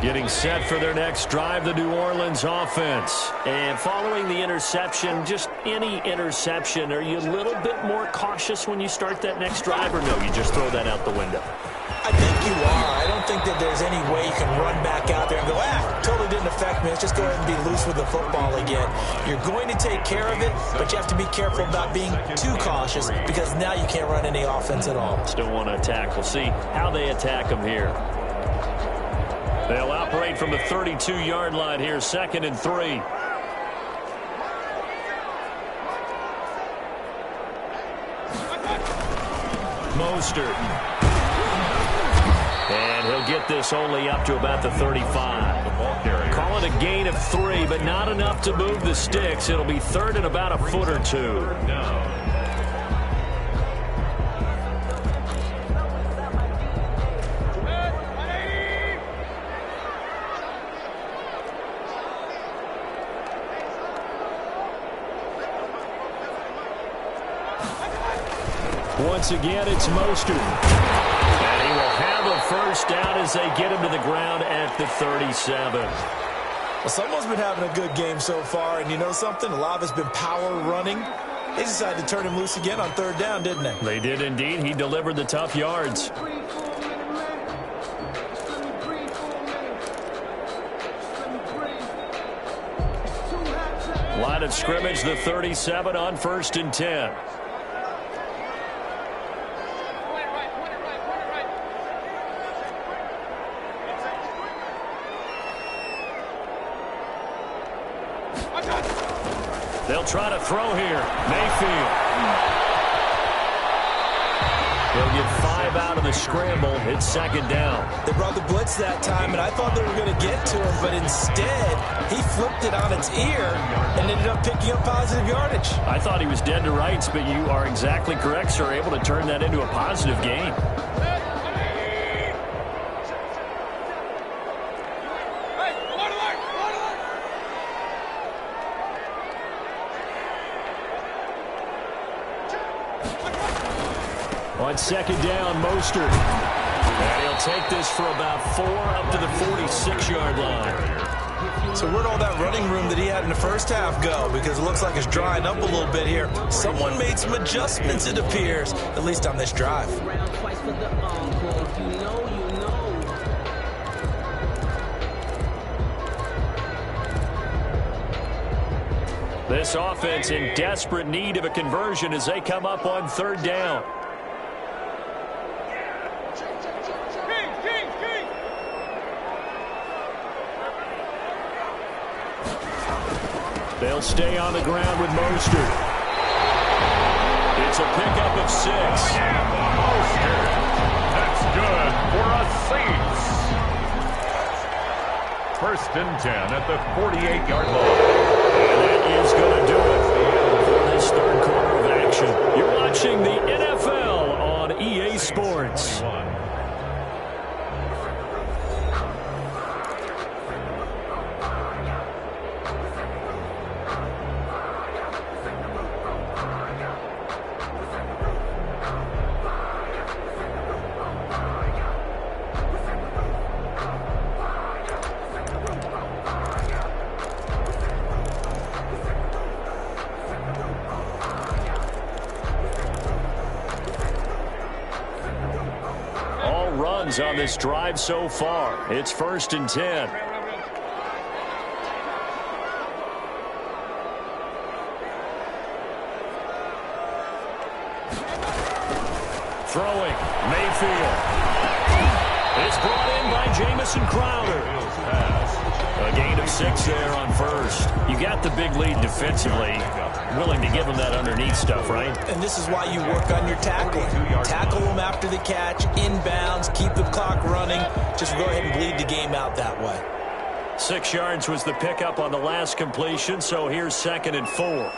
Getting set for their next drive, the New Orleans offense. And following the interception, just any interception, are you a little bit more cautious when you start that next drive, or no, you just throw that out the window? I think you are. I don't think that there's any way you can run back out there and go, totally didn't affect me. Let's just go ahead and be loose with the football again. You're going to take care of it, but you have to be careful about being too cautious because now you can't run any offense at all. Still want to attack. We'll see how they attack them here. They'll operate from the 32-yard line here, 2nd and 3. Mostert. And he'll get this only up to about the 35. Call it a gain of 3, but not enough to move the sticks. It'll be 3rd and about a foot or 2. Once again, it's Mostert. And he will have a 1st down as they get him to the ground at the 37. Well, someone's been having a good game so far, and you know something? A lot of it's been power running. They decided to turn him loose again on 3rd down, didn't they? They did indeed. He delivered the tough yards. Line of scrimmage, the 37 on 1st and 10. They'll try to throw here. Mayfield. They'll get 5 out of the scramble. It's 2nd down. They brought the blitz that time, and I thought they were going to get to him, but instead, he flipped it on its ear and ended up picking up positive yardage. I thought he was dead to rights, but you are exactly correct, sir. Able to turn that into a positive gain. On 2nd down, Mostert. And he'll take this for about 4 up to the 46-yard line. So where'd all that running room that he had in the first half go? Because it looks like it's drying up a little bit here. Someone made some adjustments, it appears, at least on this drive. This offense in desperate need of a conversion as they come up on 3rd down. They'll stay on the ground with Mostert. It's a pickup of 6. Mostert. That's good for a Saints. 1st and 10 at the 48-yard line. And that is going to do it for this 3rd quarter of action. You're watching the NFL on EA Sports. yards on this drive so far. It's 1st and 10. Throwing, Mayfield. It's brought in by Jamison Crowder. A gain of 6 there on first. You got the big lead defensively. Willing to give them that underneath stuff, right? And this is why you work on your tackling. Tackle them after the catch, inbounds, keep the clock running. Just go ahead and bleed the game out that way. 6 yards was the pickup on the last completion, so here's 2nd and 4.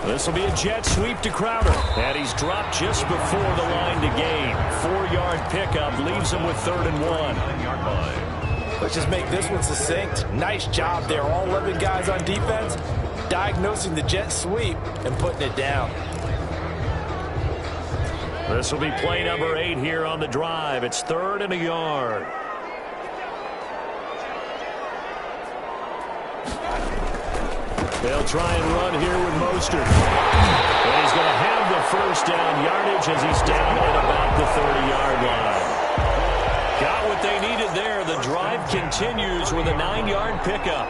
This will be a jet sweep to Crowder. And he's dropped just before the line to gain. 4-yard pickup leaves him with 3rd and 1. Let's just make this one succinct. Nice job there. All 11 guys on defense diagnosing the jet sweep and putting it down. This will be play number 8 here on the drive. It's 3rd and a yard. They'll try and run here with Mostert. And he's going to have the first down yardage as he's down at about the 30-yard line. Got what they needed there. The drive continues with a 9-yard pickup.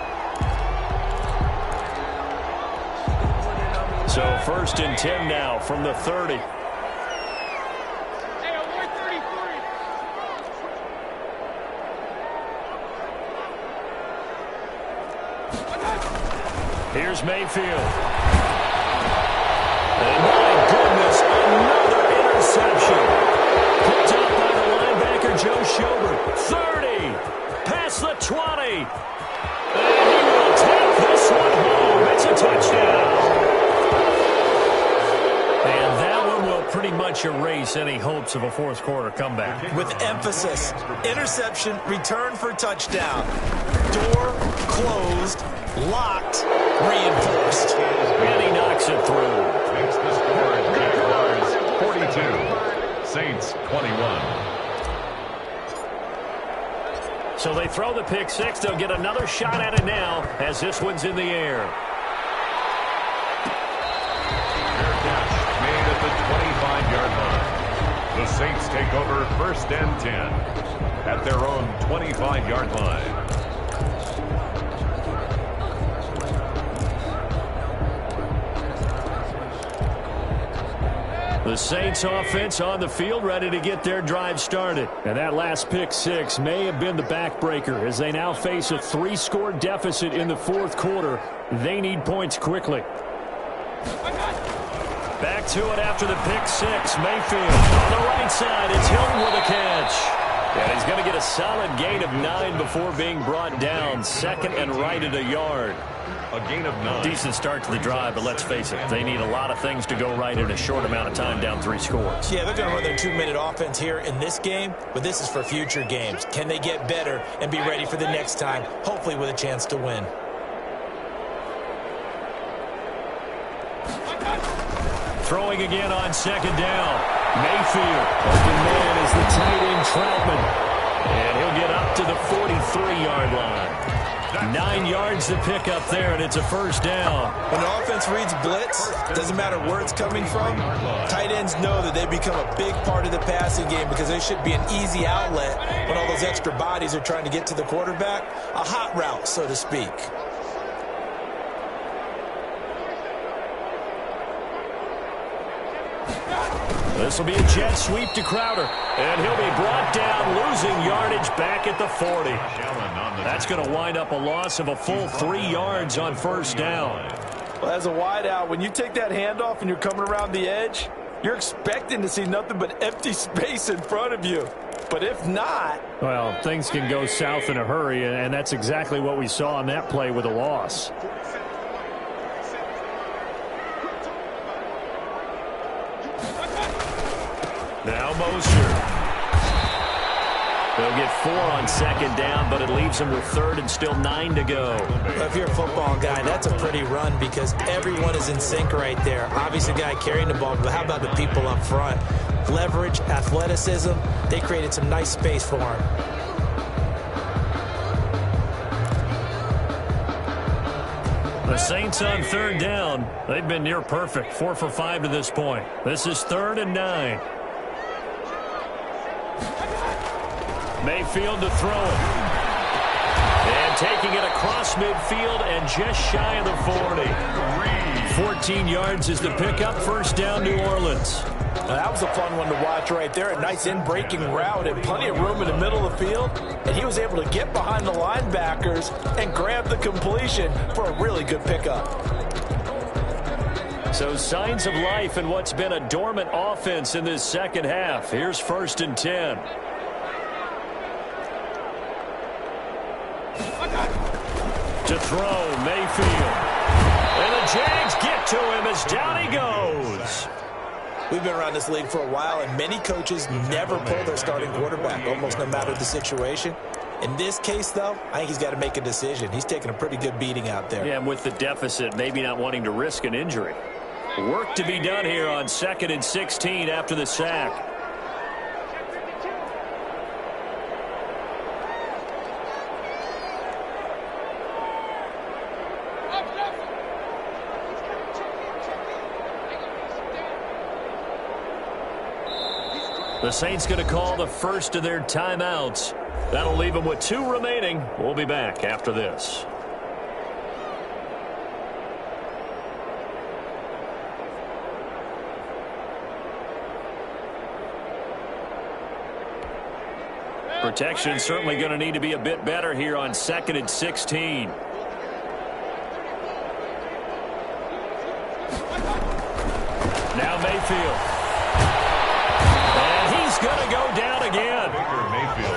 So 1st and 10 now from the 30. Here's Mayfield. And my goodness, another interception. Picked up by the linebacker, Joe Schobert. 30, past the 20. And he will take this one home. It's a touchdown. And that one will pretty much erase any hopes of a fourth quarter comeback. With emphasis, interception, return for touchdown. Door closed, locked, reinforced. And he knocks it through. Makes the score Jaguars 42, Saints 21. So they throw the pick six. They'll get another shot at it now as this one's in the air. Fair catch made at the 25-yard line. The Saints take over 1st and 10 at their own 25-yard line. The Saints offense on the field ready to get their drive started. And that last pick six may have been the backbreaker as they now face a 3-score deficit in the fourth quarter. They need points quickly. Back to it after the pick six. Mayfield on the right side. It's Hilton with a catch. And he's going to get a solid gain of 9 before being brought down. 2nd and right at a yard. A gain of 9. Decent start to the drive, but let's face it, they need a lot of things to go right in a short amount of time down 3 scores. Yeah, they're going to run their 2-minute offense here in this game, but this is for future games. Can they get better and be ready for the next time, hopefully with a chance to win? Throwing again on 2nd down. Mayfield. Open man is the tight end Troutman. And he'll get up to the 43-yard line. 9 yards to pick up there, and it's a first down. When the offense reads blitz, doesn't matter where it's coming from, tight ends know that they become a big part of the passing game because they should be an easy outlet when all those extra bodies are trying to get to the quarterback. A hot route, so to speak. This will be a jet sweep to Crowder, and he'll be brought down, losing yardage back at the 40. That's going to wind up a loss of a full 3 yards on first down. Well, as a wideout, when you take that handoff and you're coming around the edge, you're expecting to see nothing but empty space in front of you. But if not... Well, things can go south in a hurry, and that's exactly what we saw on that play with a loss. Now Mostert. They'll get 4 on 2nd down, but it leaves them with 3rd and still 9 to go. Well, if you're a football guy, that's a pretty run because everyone is in sync right there. Obviously, the guy carrying the ball, but how about the people up front? Leverage, athleticism, they created some nice space for him. The Saints on 3rd down. They've been near perfect, 4 for 5 to this point. This is 3rd and 9. Mayfield to throw it. And taking it across midfield and just shy of the 40. 14 yards is the pickup. First down, New Orleans. That was a fun one to watch right there. A nice in-breaking route and plenty of room in the middle of the field. And he was able to get behind the linebackers and grab the completion for a really good pickup. So signs of life in what's been a dormant offense in this second half. Here's 1st and 10. To throw, Mayfield. And the Jags get to him as down he goes. We've been around this league for a while, and many coaches never pull their starting quarterback, almost no matter the situation. In this case, though, I think he's got to make a decision. He's taking a pretty good beating out there. Yeah, and with the deficit, maybe not wanting to risk an injury. Work to be done here on 2nd and 16 after the sack. The Saints going to call the first of their timeouts. That'll leave them with 2 remaining. We'll be back after this. Protection certainly going to need to be a bit better here on 2nd and 16. Now Mayfield. And he's going to go down again.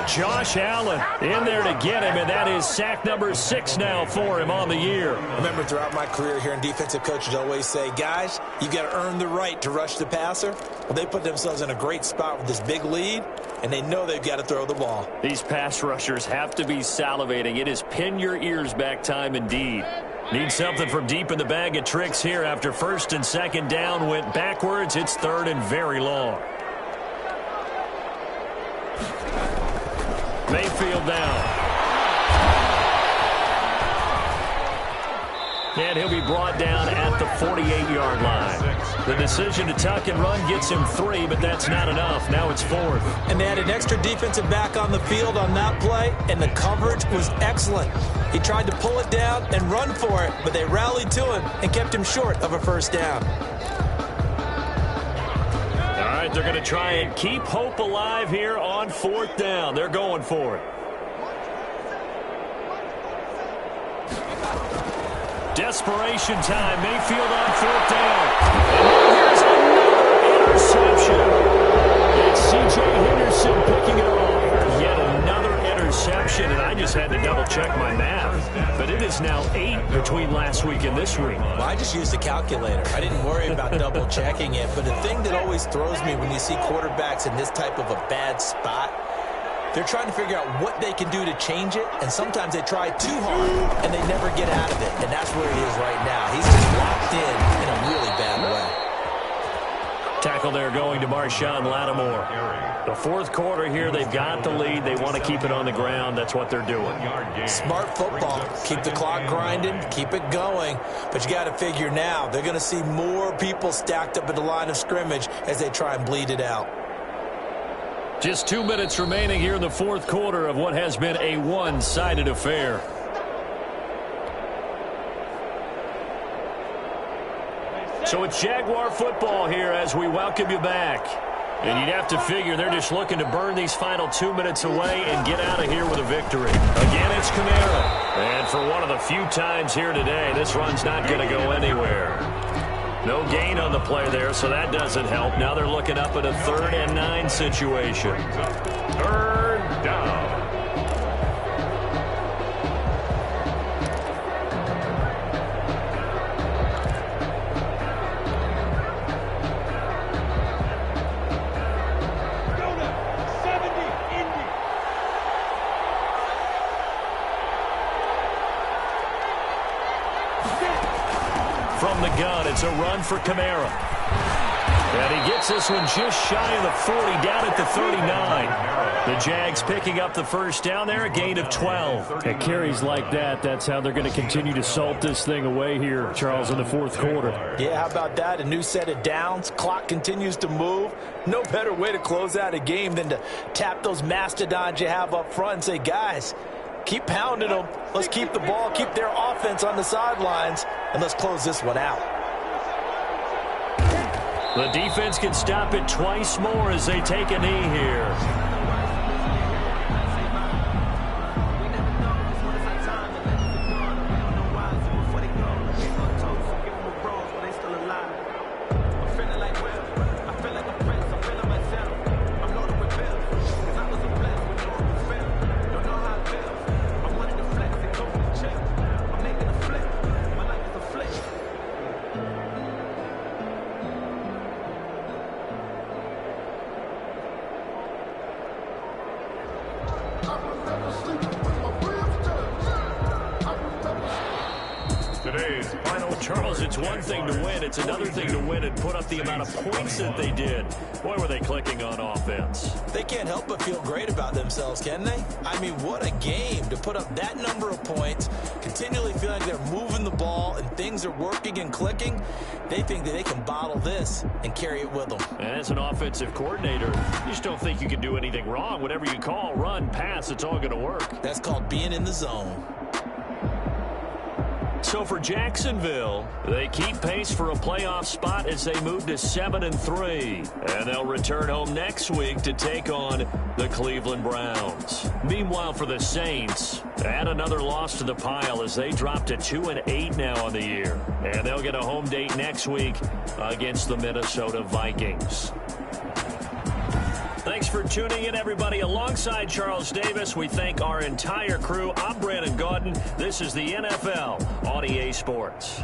Josh Allen in there to get him, and that is sack number 6 now for him on the year. Remember, throughout my career here in defensive coaches always say, guys, you got to earn the right to rush the passer. Well, they put themselves in a great spot with this big lead, and they know they've got to throw the ball. These pass rushers have to be salivating. It is pin your ears back time indeed. Need something from deep in the bag of tricks here after 1st and 2nd down went backwards. It's 3rd and very long. Mayfield down. And he'll be brought down at the 48-yard line. The decision to tuck and run gets him 3, but that's not enough. Now it's 4th. And they had an extra defensive back on the field on that play, and the coverage was excellent. He tried to pull it down and run for it, but they rallied to him and kept him short of a 1st down. All right, they're going to try and keep hope alive here on 4th down. They're going for it. Desperation time. Mayfield on 4th down. And here's another interception. It's C.J. Henderson picking it off. Yet another interception, and I just had to double-check my math. But it is now 8 between last week and this week. Well, I just used a calculator. I didn't worry about double-checking it. But the thing that always throws me when you see quarterbacks in this type of a bad spot, they're trying to figure out what they can do to change it, and sometimes they try too hard, and they never get out of it. And that's where he is right now. He's just locked in a really bad way. Tackle there going to Marshawn Lattimore. The 4th quarter here, they've got the lead. They want to keep it on the ground. That's what they're doing. Smart football. Keep the clock grinding. Keep it going. But you got to figure now, they're going to see more people stacked up at the line of scrimmage as they try and bleed it out. Just 2 minutes remaining here in the 4th quarter of what has been a one-sided affair. So it's Jaguar football here as we welcome you back. And you'd have to figure they're just looking to burn these final 2 minutes away and get out of here with a victory. Again, it's Canale. And for one of the few times here today, this run's not going to go anywhere. No gain on the play there, so that doesn't help. Now they're looking up at a 3rd and 9 situation. 3rd down. From the gun, it's a run for Kamara. And he gets this one just shy of the 40, down at the 39. The Jags picking up the first down there, a gain of 12. At carries like that, that's how they're going to continue to salt this thing away here, Charles, in the fourth quarter. Yeah, how about that? A new set of downs. Clock continues to move. No better way to close out a game than to tap those mastodons you have up front and say, guys, keep pounding them. Let's keep the ball, keep their offense on the sidelines, and let's close this one out. The defense can stop it twice more as they take a knee here. Today's final Charles, it's one thing to win. It's another thing to win and put up the amount of points that they did. Boy, were they clicking on offense. They can't help but feel great about themselves, can they? I mean, what a game to put up that number of points, continually feeling like they're moving the ball and things are working and clicking. They think that they can bottle this and carry it with them. And as an offensive coordinator, you just don't think you can do anything wrong. Whatever you call, run, pass, it's all going to work. That's called being in the zone. So for Jacksonville, they keep pace for a playoff spot as they move to 7-3. And they'll return home next week to take on the Cleveland Browns. Meanwhile, for the Saints, add another loss to the pile as they drop to 2-8 now on the year. And they'll get a home date next week against the Minnesota Vikings. Thanks for tuning in, everybody. Alongside Charles Davis, we thank our entire crew. I'm Brandon Gaudin. This is the NFL on EA Sports.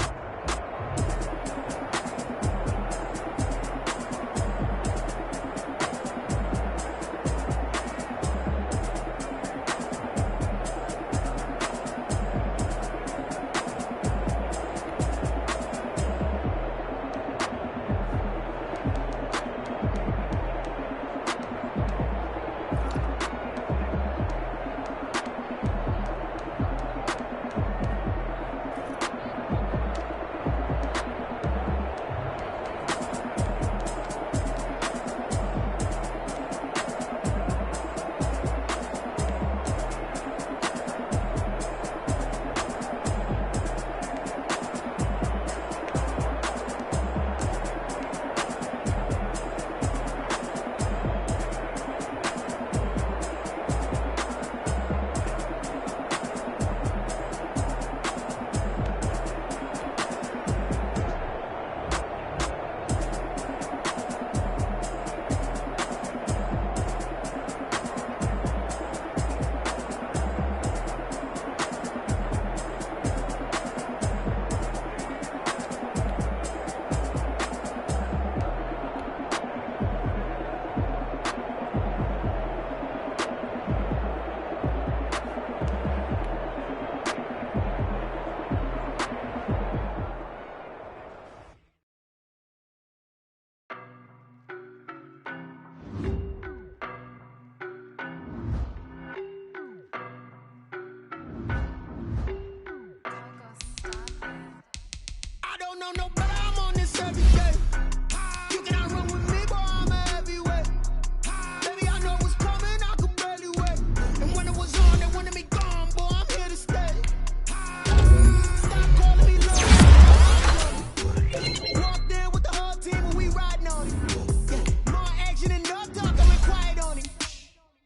No, but I'm on this every day. You cannot run with me, boy, I'm a heavyweight. Baby, I know what's coming, I could barely wait. And when it was on, they wanted me gone, boy, I'm here to stay. Stop calling me low. Walked in with the whole team and we riding on it. Yeah, more action and no talk, I'm quiet on it.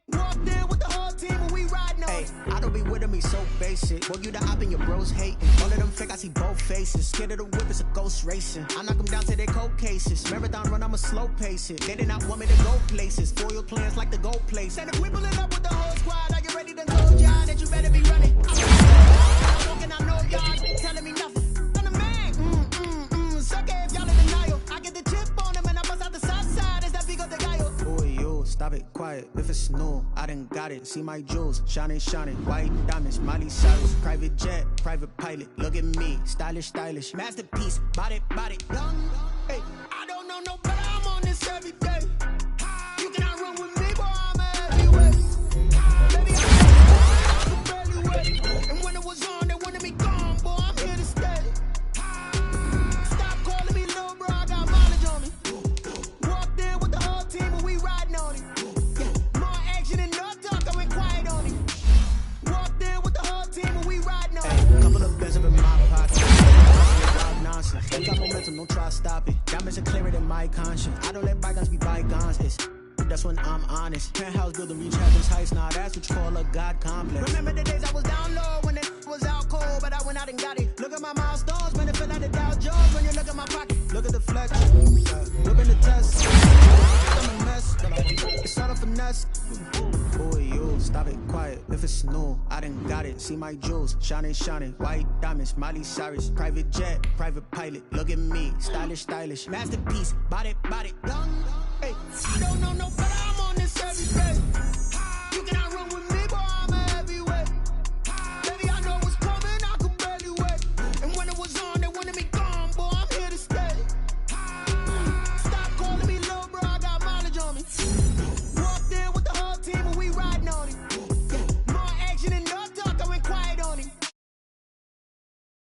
Walked in with the whole team and we riding on it. I don't be with me so basic. Well, you the op and your bros hating. All of them fake, I see both faces. Scared of the whip, it's a ghost racing. I knock them down to their cold cases. Marathon run, I'ma slow pace it. They did not want me to go places. Foil plans like the gold place. And if we pulling up with the whole squad, are you ready to told y'all that you better be running? I'm walking, I know y'all telling me nothing. I'm the man. Sucker if y'all in denial. I get the chip on them and I bust out the south side. Is that big of the guy? Boy, you, stop it, quiet. If it's new, I done got it. See my jewels, shining, white diamonds, Miley Cyrus, private jet, private pilot. Look at me, stylish, masterpiece, body, young. Hey, I don't know no better, I'm on this every day. You cannot run with me, boy, I'm a heavyweight. Baby, I'm barely wait. And when it was on, they wanted me gone, boy, I'm here to stay. Stop calling me little bro, I got mileage on me. Walked in with the whole team, but we riding on it. Yeah, more action and no talk, I went quiet on it. Walked in with the whole team, but we riding on it. Couple of bins up in my pocket. Nonsense. You got momentum, don't try to stop it. Diamonds are clearer than my conscience. I don't let bygones be bygones. It's that's when I'm honest. Penthouse building, reach heaven's heights. Now that's what you call a God complex. Remember the days I was down low when it was out cold, but I went out and got it. Look at my milestones, man, it feel like the Dow Jones when you look at my pocket. Look at the flex. Look at the test. I'm a mess. It's all a finesse. Boy, you stop it quiet. If it's new, I done got it. See my jewels, shining, shining. White diamonds, Miley Cyrus. Private jet, private pilot. Look at me, stylish, stylish. Masterpiece, body, young. Hey, I don't know no better.